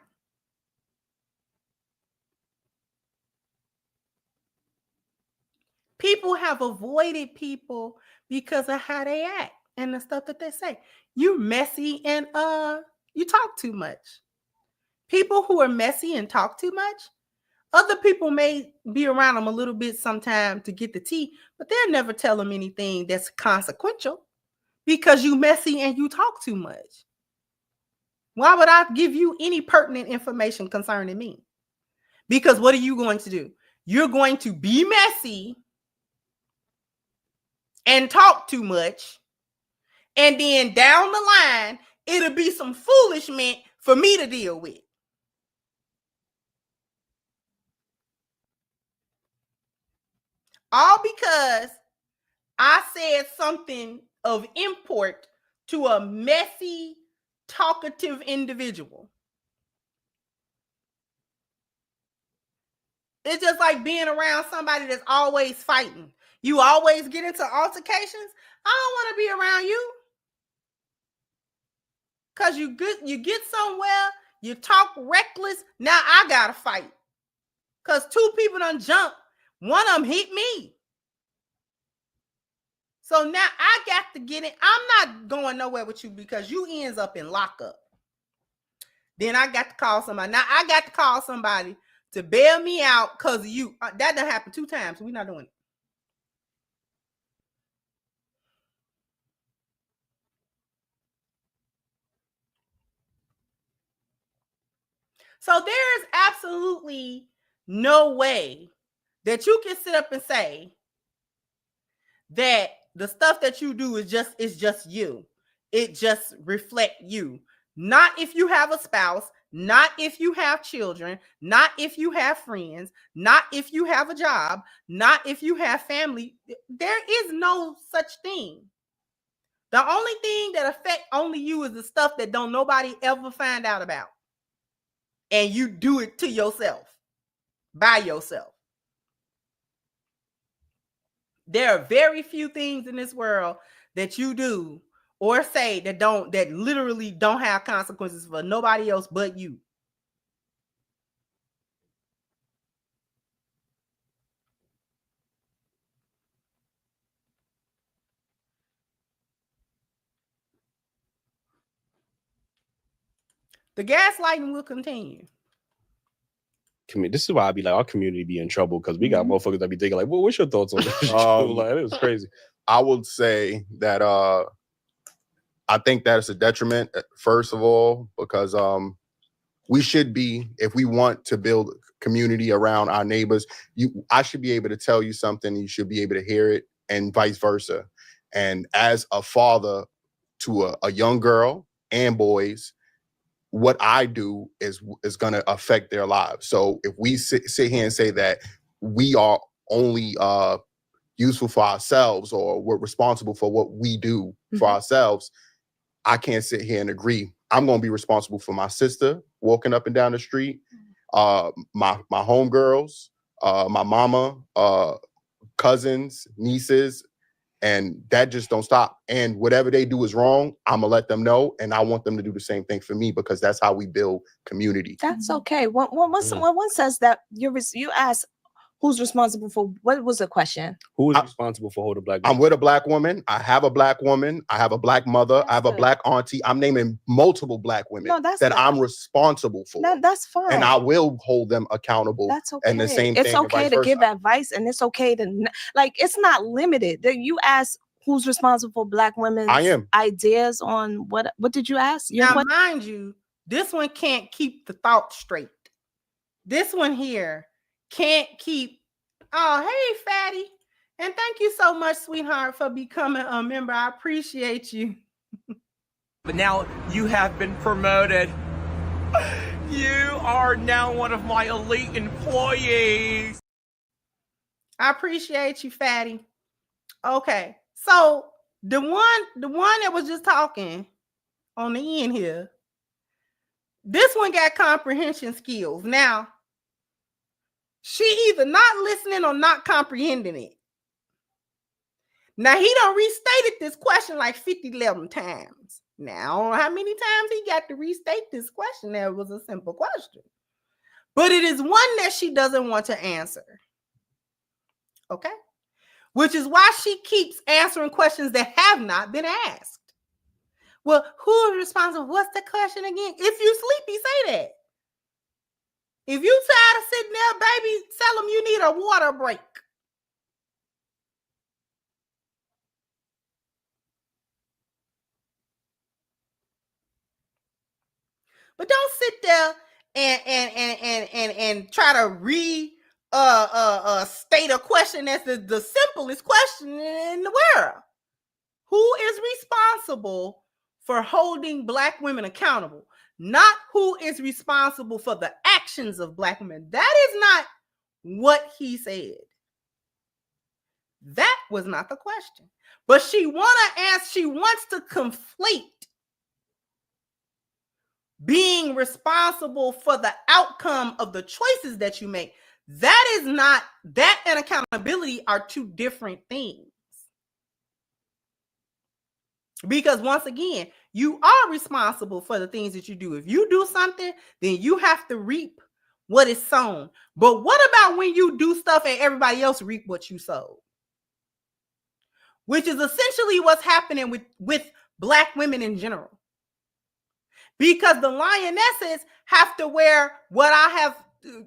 People have avoided people because of how they act and the stuff that they say. You messy and you talk too much. People who are messy and talk too much, other people may be around them a little bit sometime to get the tea, but they'll never tell them anything that's consequential because you messy and you talk too much. Why would I give you any pertinent information concerning me? Because what are you going to do? You're going to be messy and talk too much, and then down the line, it'll be some foolishness for me to deal with. All because I said something of import to a messy, talkative individual. It's just like being around somebody that's always fighting. You always get into altercations. I don't want to be around you. Because you get somewhere, you talk reckless. Now I got to fight. Because 2 people done jumped. One of them hit me. So now I got to get it. I'm not going nowhere with you because you ends up in lockup. Then I got to call somebody. Now I got to call somebody to bail me out because of you. That done happened 2 times. We're not doing it. So there's absolutely no way that you can sit up and say that the stuff that you do is just you. It just reflect you. Not if you have a spouse, not if you have children, not if you have friends, not if you have a job, not if you have family. There is no such thing. The only thing that affect only you is the stuff that don't nobody ever find out about. And you do it to yourself, by yourself. There are very few things in this world that you do or say that literally don't have consequences for nobody else but you. The gaslighting will continue. This is why I be like, our community be in trouble because we got motherfuckers that be thinking like, well, what's your thoughts on this? Like, it was crazy. I would say that I think that it's a detriment, first of all, because we should be, if we want to build community around our neighbors, I should be able to tell you something, you should be able to hear it, and vice versa. And as a father to a young girl and boys, what I do is going to affect their lives. So if we sit here and say that we are only useful for ourselves, or we're responsible for what we do for ourselves, I can't sit here and agree. I'm going to be responsible for my sister walking up and down the street, my homegirls, my mama, cousins, nieces, and that just don't stop. And whatever they do is wrong, I'm gonna let them know, and I want them to do the same thing for me, because that's how we build community. That's okay. When one says that, you ask who's responsible for, what was the question? Who is responsible for holding black women? I'm with a black woman. I have a black woman. I have a black mother. I have a black auntie. I'm naming multiple black women that I'm responsible for. That's fine. And I will hold them accountable. That's okay. And the same it's thing. Okay to give advice, and it's okay to, like, it's not limited. You ask who's responsible for black women's ideas on what did you ask? Now, mind you, this one can't keep the thought straight. This one here can't keep. Oh, hey, Fatty. And thank you so much, sweetheart, for becoming a member. I appreciate you. But now you have been promoted. You are now one of my elite employees. I appreciate you, Fatty. Okay. So the one that was just talking on the end here, this one got comprehension skills. Now, she either not listening or not comprehending it. Now, he done restated this question like 11 times. Now, I don't know how many times he got to restate this question. That was a simple question. But it is one that she doesn't want to answer. Okay? Which is why she keeps answering questions that have not been asked. Well, who is responsible? What's the question again? If you sleepy, say that. If you tired of sitting there, baby, tell them you need a water break. But don't sit there and try to state a question that's the simplest question in the world. Who is responsible for holding black women accountable? Not who is responsible for the actions of black women. That is not what he said. That was not the question. But she wants to conflate being responsible for the outcome of the choices that you make. That is not, that and accountability are two different things. Because once again, you are responsible for the things that you do. If you do something, then you have to reap what is sown. But what about when you do stuff and everybody else reap what you sowed? which is essentially what's happening with Black women in general. Because the lionesses have to wear what I have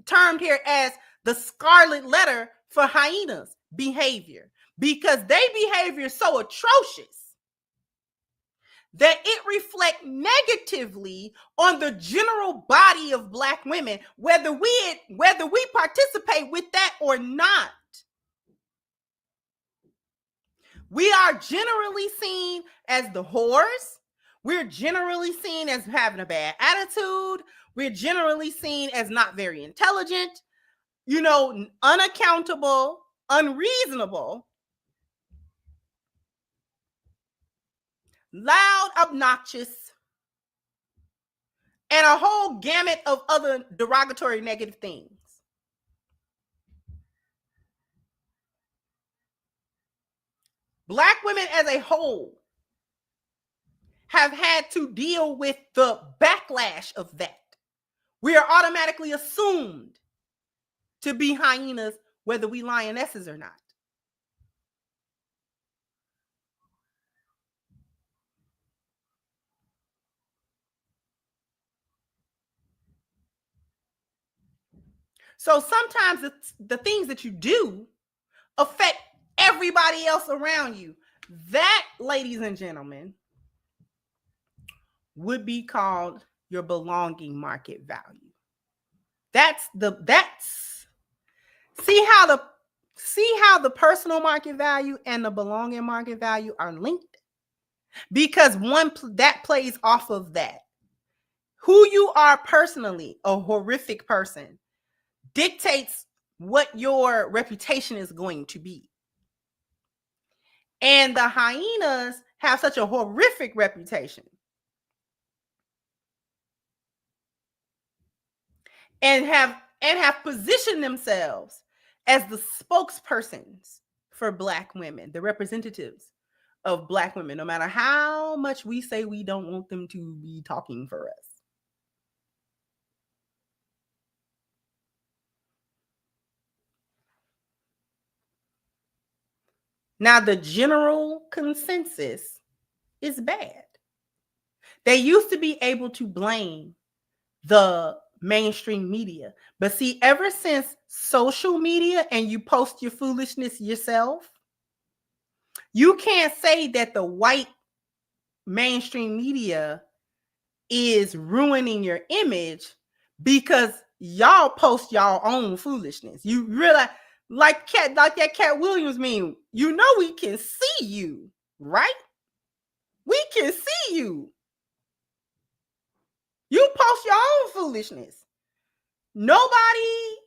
termed here as the scarlet letter for hyenas behavior, because their behavior is so atrocious that it reflects negatively on the general body of Black women, whether we participate with that or not. We are generally seen as the whores. We're generally seen as having a bad attitude. We're generally seen as not very intelligent, unaccountable, unreasonable, loud, obnoxious, and a whole gamut of other derogatory negative things. Black women as a whole have had to deal with the backlash of that. We are automatically assumed to be hyenas, whether we lionesses or not. So sometimes the things that you do affect everybody else around you. That, ladies and gentlemen, would be called your belonging market value. See how the personal market value and the belonging market value are linked? Because that plays off of that. Who you are personally, a horrific person, dictates what your reputation is going to be. And the hyenas have such a horrific reputation and have positioned themselves as the spokespersons for Black women, the representatives of Black women, no matter how much we say we don't want them to be talking for us. Now, the general consensus is bad. They used to be able to blame the mainstream media, but see, ever since social media and you post your foolishness yourself, you can't say that the white mainstream media is ruining your image because y'all post y'all own foolishness. You realize, like that Cat Williams meme, we can see you, right? We can see you. You post your own foolishness. Nobody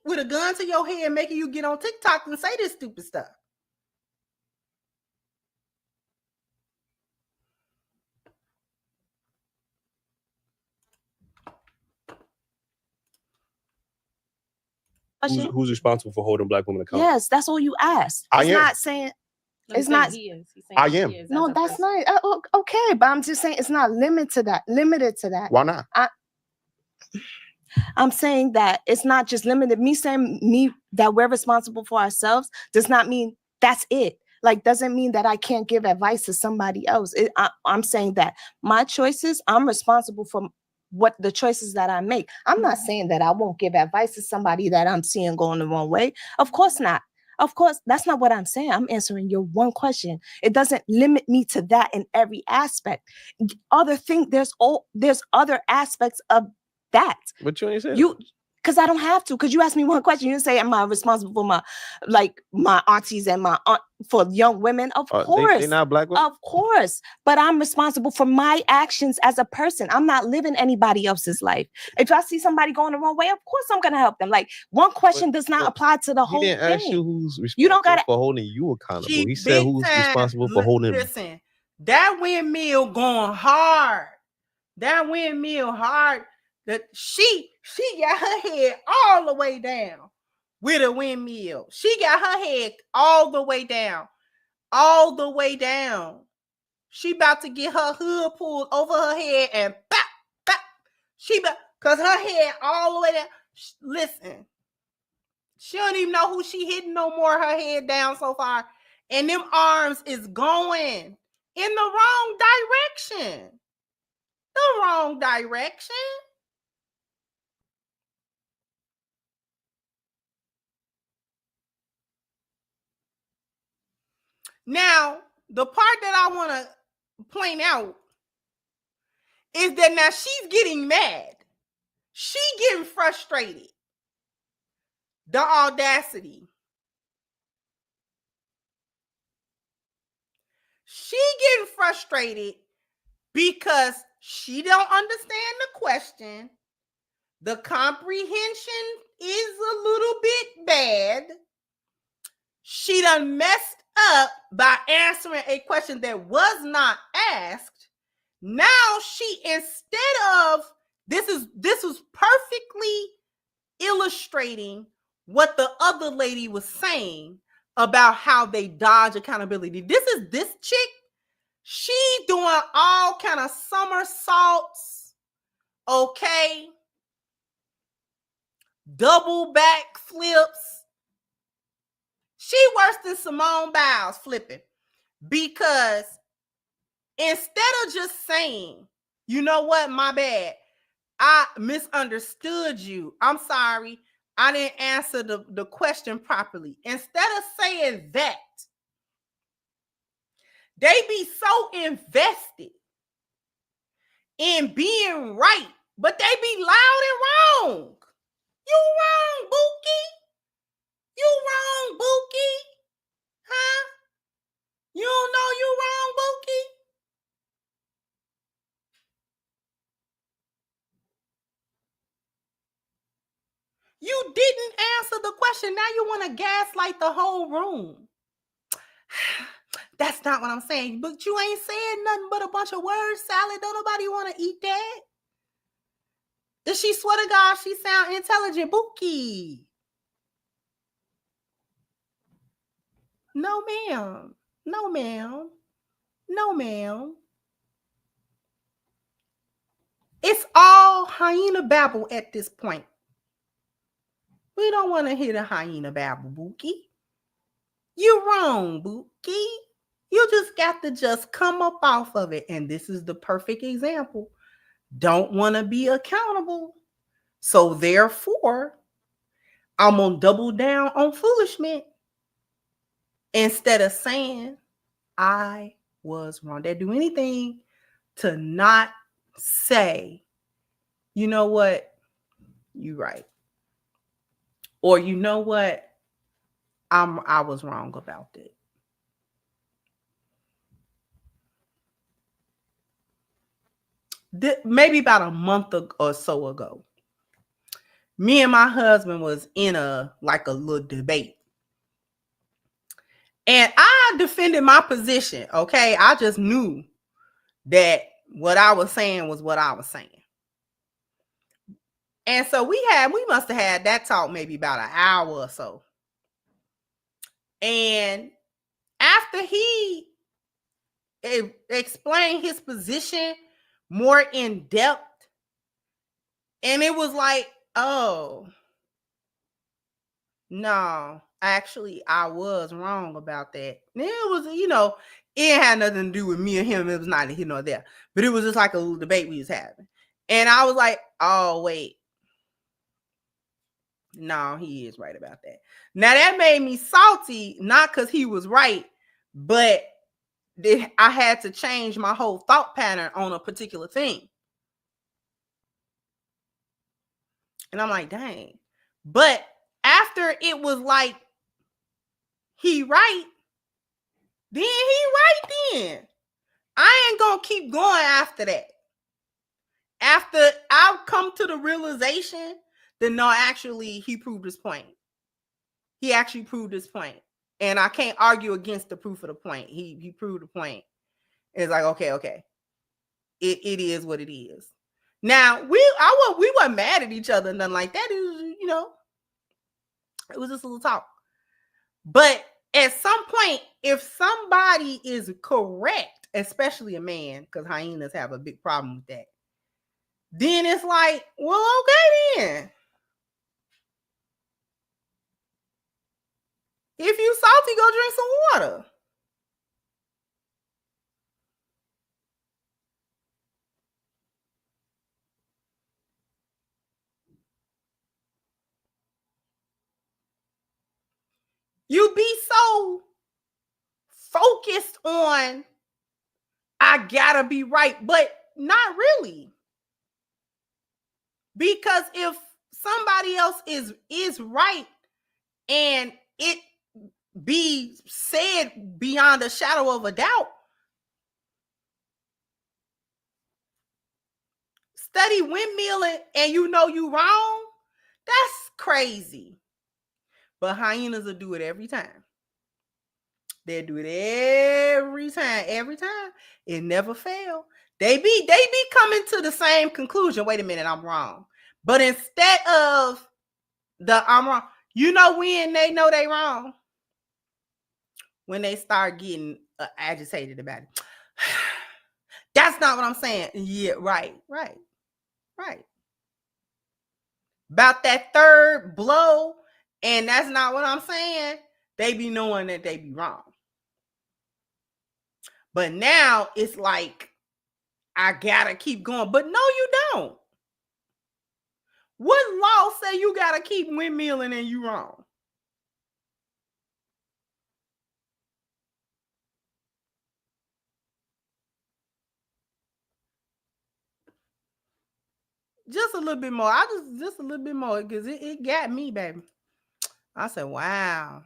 with a gun to your head making you get on TikTok and say this stupid stuff. Who's responsible for holding Black women accountable? Yes, that's all you asked. It's not saying. It's not. He is. He's saying I he am. is No, as a that's person. not okay. But I'm just saying it's not limited to that. Why not? I'm saying that it's not just limited. Me saying that we're responsible for ourselves does not mean that's it. Like, doesn't mean that I can't give advice to somebody else. I'm saying that my choices, I'm responsible for what the choices that I make. I'm not saying that I won't give advice to somebody that I'm seeing going the wrong way. Of course not. Of course, that's not what I'm saying. I'm answering your one question. It doesn't limit me to that in every aspect. There's other aspects of that. But you ain't said Because I don't have to. Because you asked me one question. You didn't say, am I responsible for my aunties and for young women? Of course. They not Black women? Of course. But I'm responsible for my actions as a person. I'm not living anybody else's life. If I see somebody going the wrong way, of course I'm going to help them. Like, one question does not apply to the whole thing. He didn't ask you who's responsible You don't gotta, for holding you accountable. He said who's responsible for holding. Listen, that windmill going hard. That windmill hard. That she got her head all the way down with a windmill. She got her head all the way down. All the way down. She about to get her hood pulled over her head and bop, bop. Because her head all the way down. Listen. She don't even know who she hitting no more. Her head down so far. and them arms is going in the wrong direction. The wrong direction. Now, the part that I want to point out is that now she's getting mad. She getting frustrated. The audacity. She getting frustrated because she don't understand the question. The comprehension is a little bit bad. She done messed up by answering a question that was not asked. Now she, instead of, this was perfectly illustrating what the other lady was saying about how they dodge accountability. This chick, she doing all kind of somersaults, okay? Double back flips. She worse than Simone Biles flipping, because instead of just saying, you know what, my bad, I misunderstood you, I'm sorry, I didn't answer the question properly. Instead of saying that, they be so invested in being right, but they be loud and wrong. You wrong, Bookie. You wrong, Bookie. Huh? You don't know you wrong, Bookie? You didn't answer the question. Now you want to gaslight the whole room. That's not what I'm saying. But you ain't saying nothing but a bunch of word salad. Don't nobody want to eat that. Does she swear to God she sound intelligent? Bookie. No, ma'am. No, ma'am. No, ma'am. It's all hyena babble at this point. We don't want to hear the hyena babble, Bookie. You wrong, Bookie. You just got to just come up off of it. And this is the perfect example. Don't want to be accountable. So therefore, I'm going to double down on foolishness instead of saying I was wrong. They do anything to not say, you know what, you right. Or you know what, I was wrong about it. Maybe about a month or so ago, me and my husband was in a little debate. And I defended my position, okay? I just knew that what I was saying was what I was saying. And so we must have had that talk maybe about an hour or so. And after he explained his position more in depth, and it was like, oh, no, actually, I was wrong about that. And it was, it had nothing to do with me or him. It was neither here nor there. But it was just like a little debate we was having. And I was like, oh, wait. No, he is right about that. Now, that made me salty, not because he was right, but I had to change my whole thought pattern on a particular thing. And I'm like, dang. But after it was like, he right, then he right then. I ain't gonna keep going after that. After I've come to the realization that no, actually, he proved his point. He actually proved his point. And I can't argue against the proof of the point. He proved the point. It's like, okay. It is what it is. Now, we weren't mad at each other, nothing like that. It was, it was just a little talk. But at some point, if somebody is correct, especially a man, because hyenas have a big problem with that, then it's like, well, okay then. If you salty, go drink some water. You be so focused on I gotta be right, but not really. Because if somebody else is right and it be said beyond a shadow of a doubt, study windmilling and you know you wrong, that's crazy. But hyenas will do it every time. They'll do it every time. It never fails. They be coming to the same conclusion. Wait a minute, I'm wrong. But instead of the I'm wrong, you know when they know they wrong? When they start getting agitated about it. That's not what I'm saying. Yeah, right. About that third blow, and that's not what I'm saying. They be knowing that they be wrong. But now it's like, I gotta keep going. But no, you don't. What law say you gotta keep windmilling and you wrong? Just a little bit more. Just a little bit more because it got me, baby. I said, wow.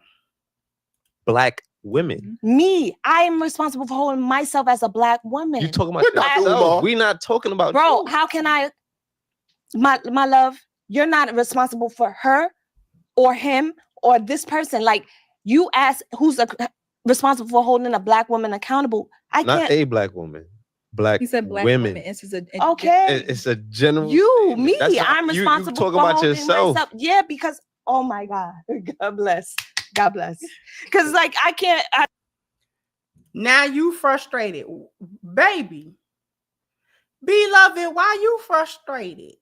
Black women. Me, I am responsible for holding myself as a Black woman. You talking about yourself? We're not talking about bro. you. How can I, my love? You're not responsible for her, or him, or this person. Like you ask, who's responsible for holding a Black woman accountable? I not can't. a Black woman. Black, he said Black women. It's a okay. It's a general. You, statement. me. That's I'm responsible you talk for about holding yourself. myself. Yeah, because oh my God, God bless. Because like I can't. Now you frustrated, baby. Beloved, why you frustrated?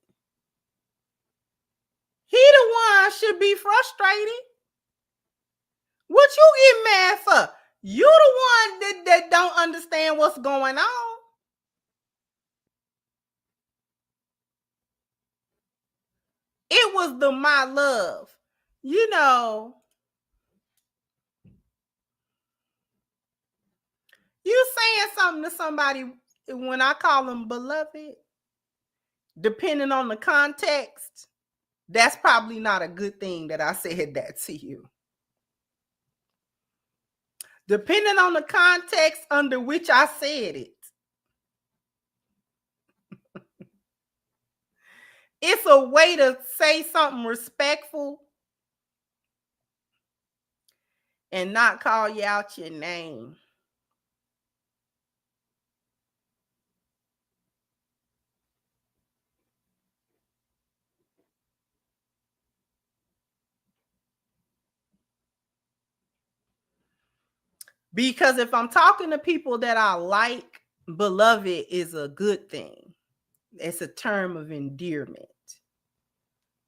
He the one should be frustrated. What you get mad for? You the one that don't understand what's going on. It was the my love. You know, you saying something to somebody when I call them beloved, depending on the context, that's probably not a good thing that I said that to you. Depending on the context under which I said it. It's a way to say something respectful and not call you out your name. Because if I'm talking to people that I like, beloved is a good thing. It's a term of endearment.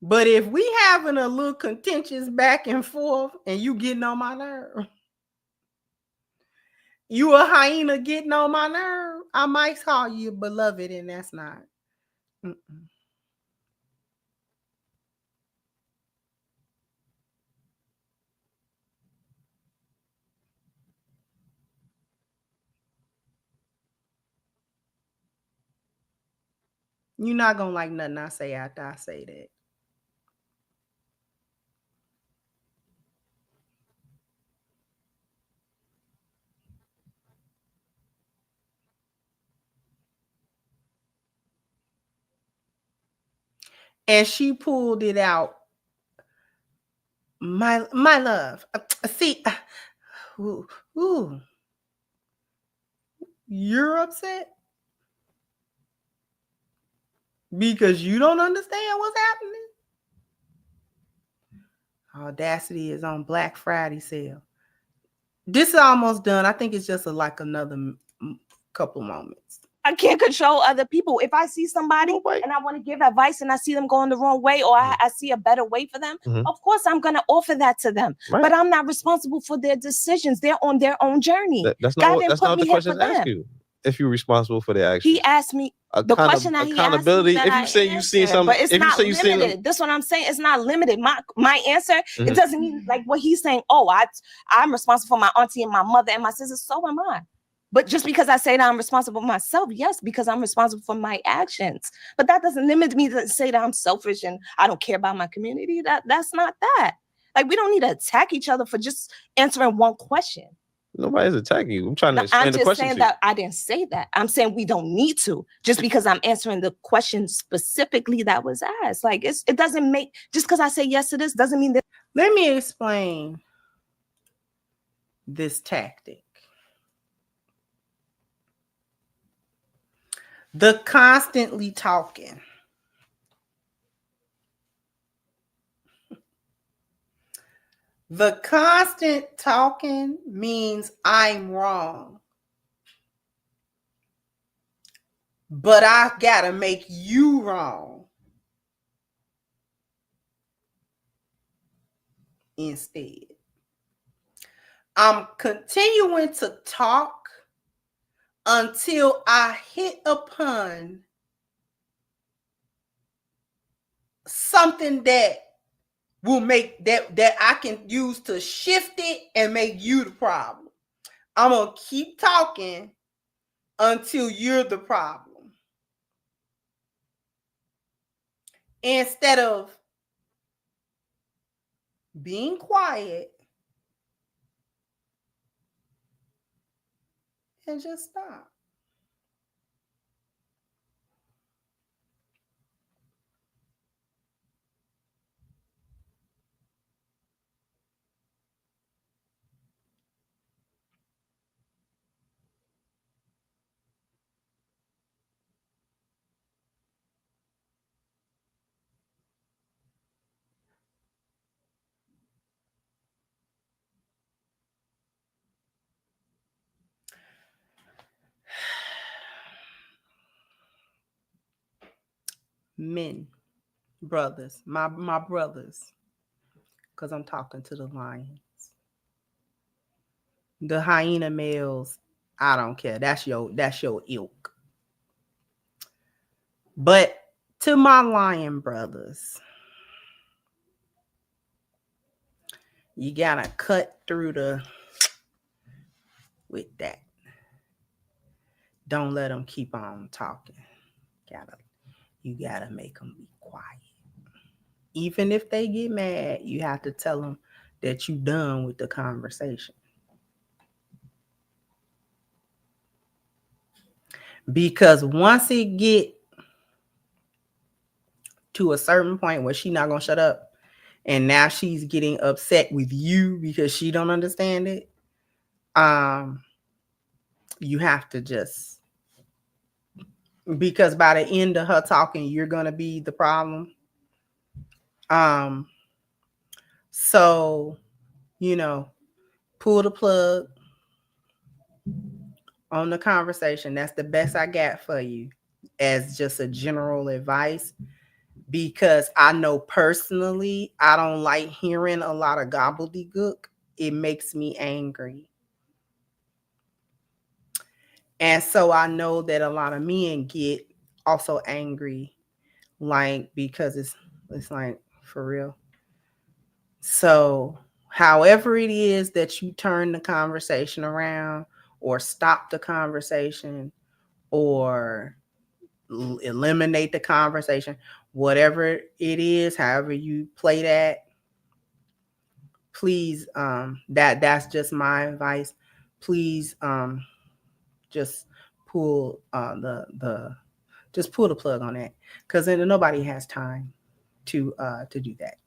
But if we having a little contentious back and forth and you getting on my nerve, you a hyena getting on my nerve, I might call you beloved, and that's not. You're not gonna like nothing I say after I say that. And she pulled it out. My love. See, ooh. You're upset because you don't understand what's happening. Audacity is on Black Friday sale. This is almost done. I think it's just like another couple moments. I can't control other people. If I see somebody and I want to give advice and I see them going the wrong way, or I see a better way for them, of course I'm going to offer that to them. Right. But I'm not responsible for their decisions. They're on their own journey. That's not what the question asked you. if you're responsible for the action. He asked me the question that he accountability. asked me, If you say you seen something, but it's if you not say you seen limited. That's what I'm saying. It's not limited. My answer, it doesn't mean like what he's saying. Oh, I'm responsible for my auntie and my mother and my sisters. So am I. But just because I say that I'm responsible for myself, yes, because I'm responsible for my actions. But that doesn't limit me to say that I'm selfish and I don't care about my community. That's not that. Like, we don't need to attack each other for just answering one question. Nobody's attacking you. I'm trying to explain I'm the just question saying to you. that I didn't say that. I'm saying we don't need to, just because I'm answering the question specifically that was asked. Like, it doesn't make, just because I say yes to this doesn't mean that. Let me explain this tactic. The constantly talking. The constant talking means I'm wrong. But I gotta make you wrong instead. I'm continuing to talk until I hit upon something that will make that I can use to shift it and make you the problem. I'm gonna keep talking until you're the problem. Instead of being quiet and just stop. Men, brothers, my brothers, because I'm talking to the lions. The hyena males, I don't care. That's your ilk. But to my lion brothers, you gotta cut through with that. Don't let them keep on talking. You gotta make them be quiet. Even if they get mad, you have to tell them that you're done with the conversation. Because once it get to a certain point where she's not gonna shut up, and now she's getting upset with you because she don't understand it, you have to just, because by the end of her talking, you're gonna be the problem. So, pull the plug on the conversation. That's the best I got for you as just a general advice, because I know personally I don't like hearing a lot of gobbledygook. It makes me angry. And so I know that a lot of men get also angry, like, because it's like, for real. So however it is that you turn the conversation around or stop the conversation or eliminate the conversation, whatever it is, however you play that, please, that's just my advice. Please, just pull just pull the plug on that, because then nobody has time to do that.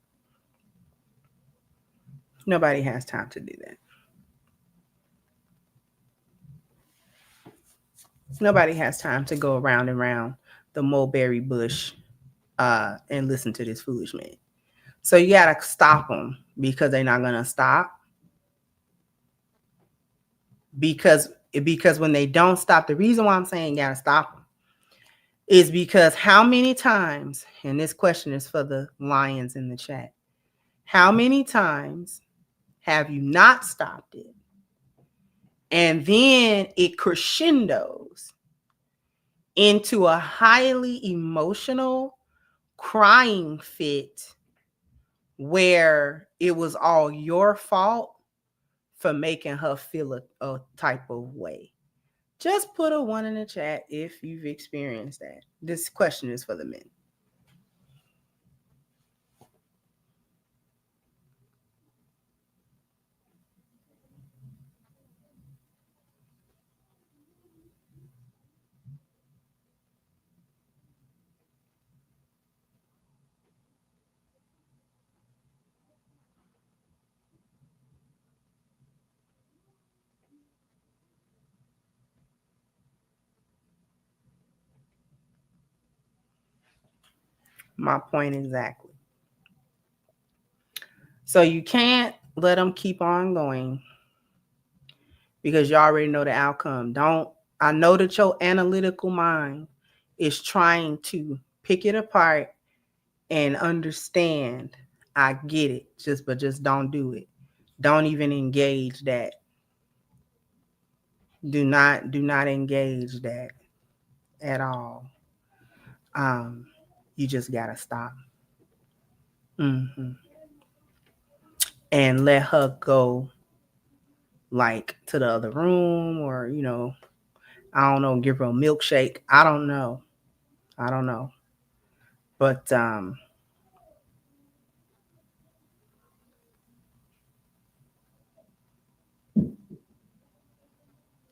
Nobody has time to do that. Nobody has time to go around and around the mulberry bush and listen to this foolish man. So you gotta stop them, because they're not gonna stop. Because when they don't stop, the reason why I'm saying you gotta stop them is because how many times, and this question is for the lions in the chat, how many times have you not stopped it And then it crescendos into a highly emotional crying fit where it was all your fault for making her feel a type of way. Just put a 1 in the chat if you've experienced that. This question is for the men. My point exactly. So you can't let them keep on going because you already know the outcome. I know that your analytical mind is trying to pick it apart and understand. I get it. But just don't do it. Don't even engage that. Do not engage that at all. You just gotta stop. And let her go, like, to the other room, or I don't know, give her a milkshake. I don't know. But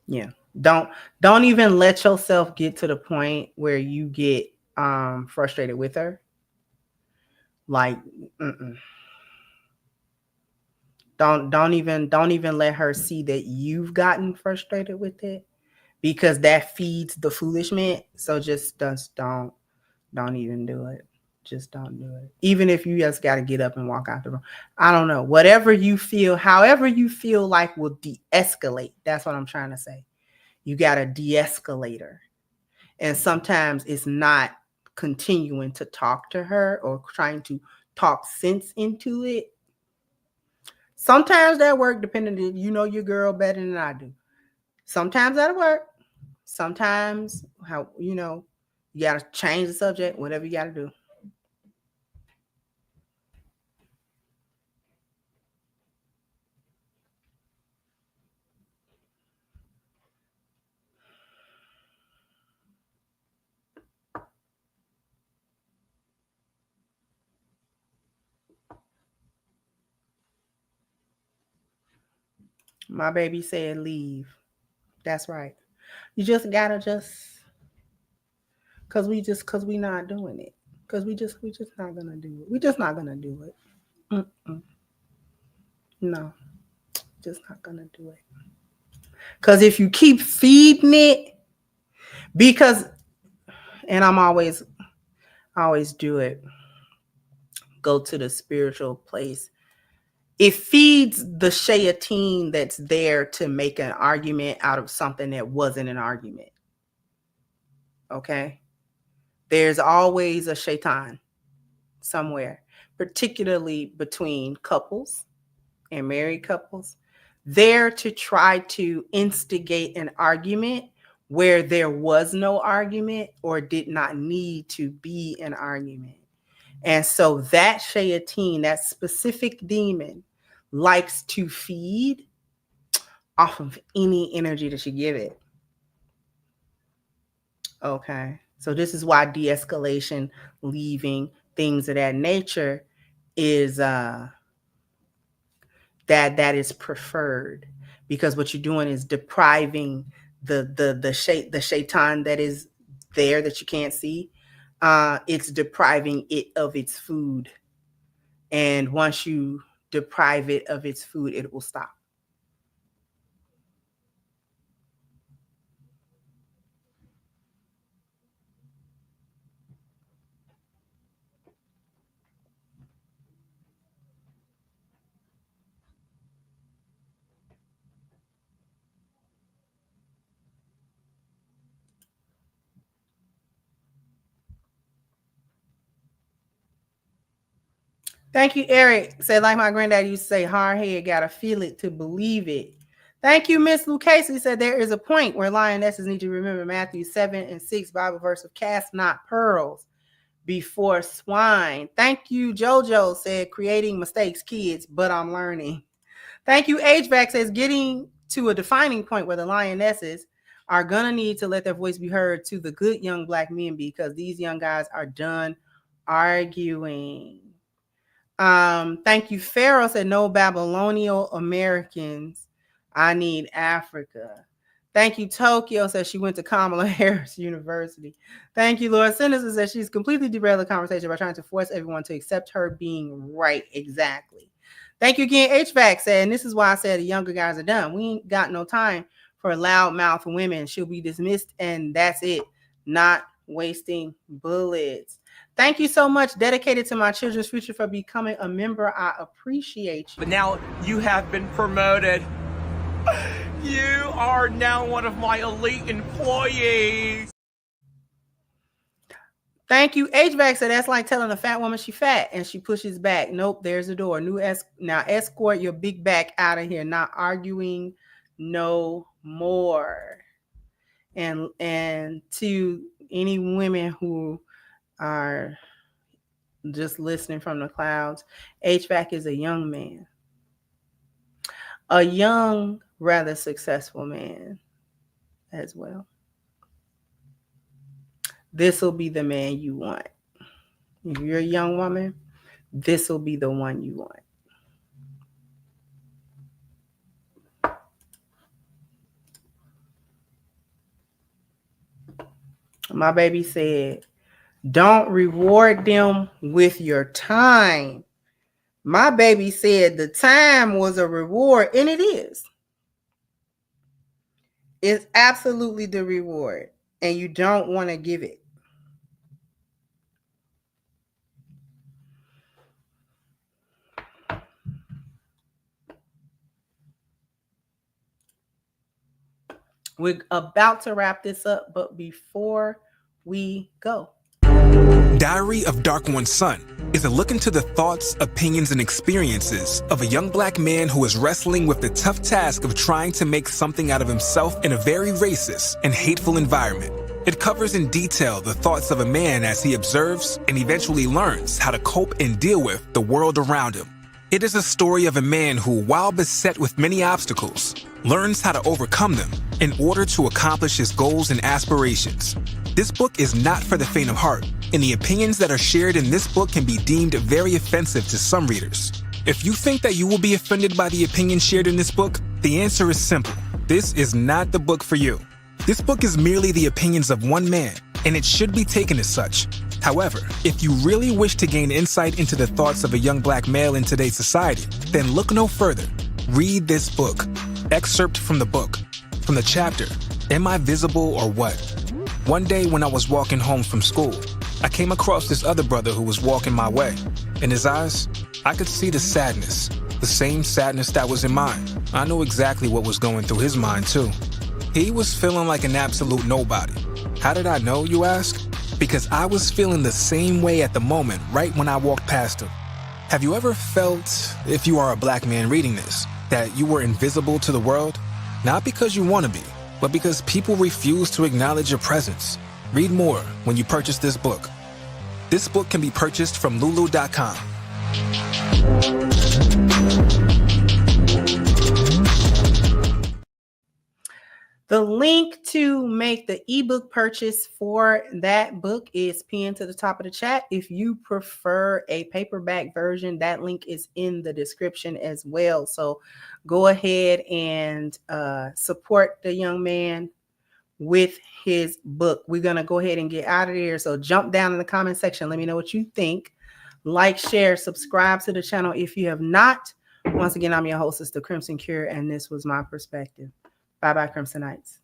yeah. Don't even let yourself get to the point where you get frustrated with her. Like, don't even let her see that you've gotten frustrated with it, because that feeds the foolishness. So just don't even do it. Just don't do it. Even if you just got to get up and walk out the room. I don't know. Whatever you feel, however you feel like will de-escalate. That's what I'm trying to say. You got a de-escalator. And sometimes it's not continuing to talk to her or trying to talk sense into it. Sometimes that work, depending if you know your girl better than I do. Sometimes that'll work. Sometimes you got to change the subject, whatever you got to do. My baby said leave. That's right. You just gotta cause we not doing it. Cause we just not gonna do it. We just not gonna do it. No, just not gonna do it. Cause if you keep feeding it, and I'm always do it, go to the spiritual place. It feeds the shayateen that's there to make an argument out of something that wasn't an argument. Okay? There's always a shaitan somewhere, particularly between couples and married couples, there to try to instigate an argument where there was no argument or did not need to be an argument. And so that shayateen, that specific demon, likes to feed off of any energy that you give it. Okay. So this is why de-escalation, leaving, things of that nature is that is preferred, because what you're doing is depriving the shaitan that is there that you can't see. It's depriving it of its food. And once you deprive it of its food, it will stop. Thank you, Eric. Say, like my granddad used to say, hard head, gotta feel it to believe it. Thank you, Miss Lucchese said there is a point where lionesses need to remember Matthew 7:6 Bible verse of cast not pearls before swine. Thank you, JoJo said creating mistakes, kids, but I'm learning. Thank you, HVAC says getting to a defining point where the lionesses are gonna need to let their voice be heard to the good young black men because these young guys are done arguing. Thank you, Pharaoh said no Babylonian Americans. I need Africa. Thank you, Tokyo says she went to Kamala Harris University. Thank you, Lord Sinister says she's completely derailed the conversation by trying to force everyone to accept her being right. Exactly. Thank you again, HVAC said, and this is why I said the younger guys are done. We ain't got no time for loudmouth women. She'll be dismissed and that's it. Not wasting bullets. Thank you so much, dedicated to my children's future, for becoming a member. I appreciate you. But now you have been promoted. You are now one of my elite employees. Thank you, HVAC said that's like telling a fat woman she fat and she pushes back. Nope, there's the door. Now escort your big back out of here. Not arguing no more. And to any women who are just listening from the clouds, HVAC is a young man. A young, rather successful man as well. This will be the man you want. If you're a young woman, this will be the one you want. My baby said, don't reward them with your time. My baby said the time was a reward, and it is. It's absolutely the reward, and you don't want to give it. We're about to wrap this up, but before we go. Diary of Dark One's Son is a look into the thoughts, opinions, and experiences of a young black man who is wrestling with the tough task of trying to make something out of himself in a very racist and hateful environment. It covers in detail the thoughts of a man as he observes and eventually learns how to cope and deal with the world around him. It is a story of a man who, while beset with many obstacles, learns how to overcome them in order to accomplish his goals and aspirations. This book is not for the faint of heart, and the opinions that are shared in this book can be deemed very offensive to some readers. If you think that you will be offended by the opinions shared in this book, the answer is simple. This is not the book for you. This book is merely the opinions of one man, and it should be taken as such. However, if you really wish to gain insight into the thoughts of a young black male in today's society, then look no further. Read this book. Excerpt from the book. From the chapter, Am I Visible or What? One day when I was walking home from school, I came across this other brother who was walking my way. In his eyes, I could see the sadness, the same sadness that was in mine. I knew exactly what was going through his mind too. He was feeling like an absolute nobody. How did I know, you ask? Because I was feeling the same way at the moment, right when I walked past him. Have you ever felt, if you are a black man reading this, that you were invisible to the world? Not because you want to be, but because people refuse to acknowledge your presence. Read more when you purchase this book. This book can be purchased from lulu.com. The link to make the ebook purchase for that book is pinned to the top of the chat. If you prefer a paperback version, that link is in the description as well. So go ahead and support the young man with his book. We're going to go ahead and get out of here. So jump down in the comment section. Let me know what you think. Like, share, subscribe to the channel if you have not. Once again, I'm your hostess, The Crimson Cure, and this was my perspective. Bye-bye, Crimsonites.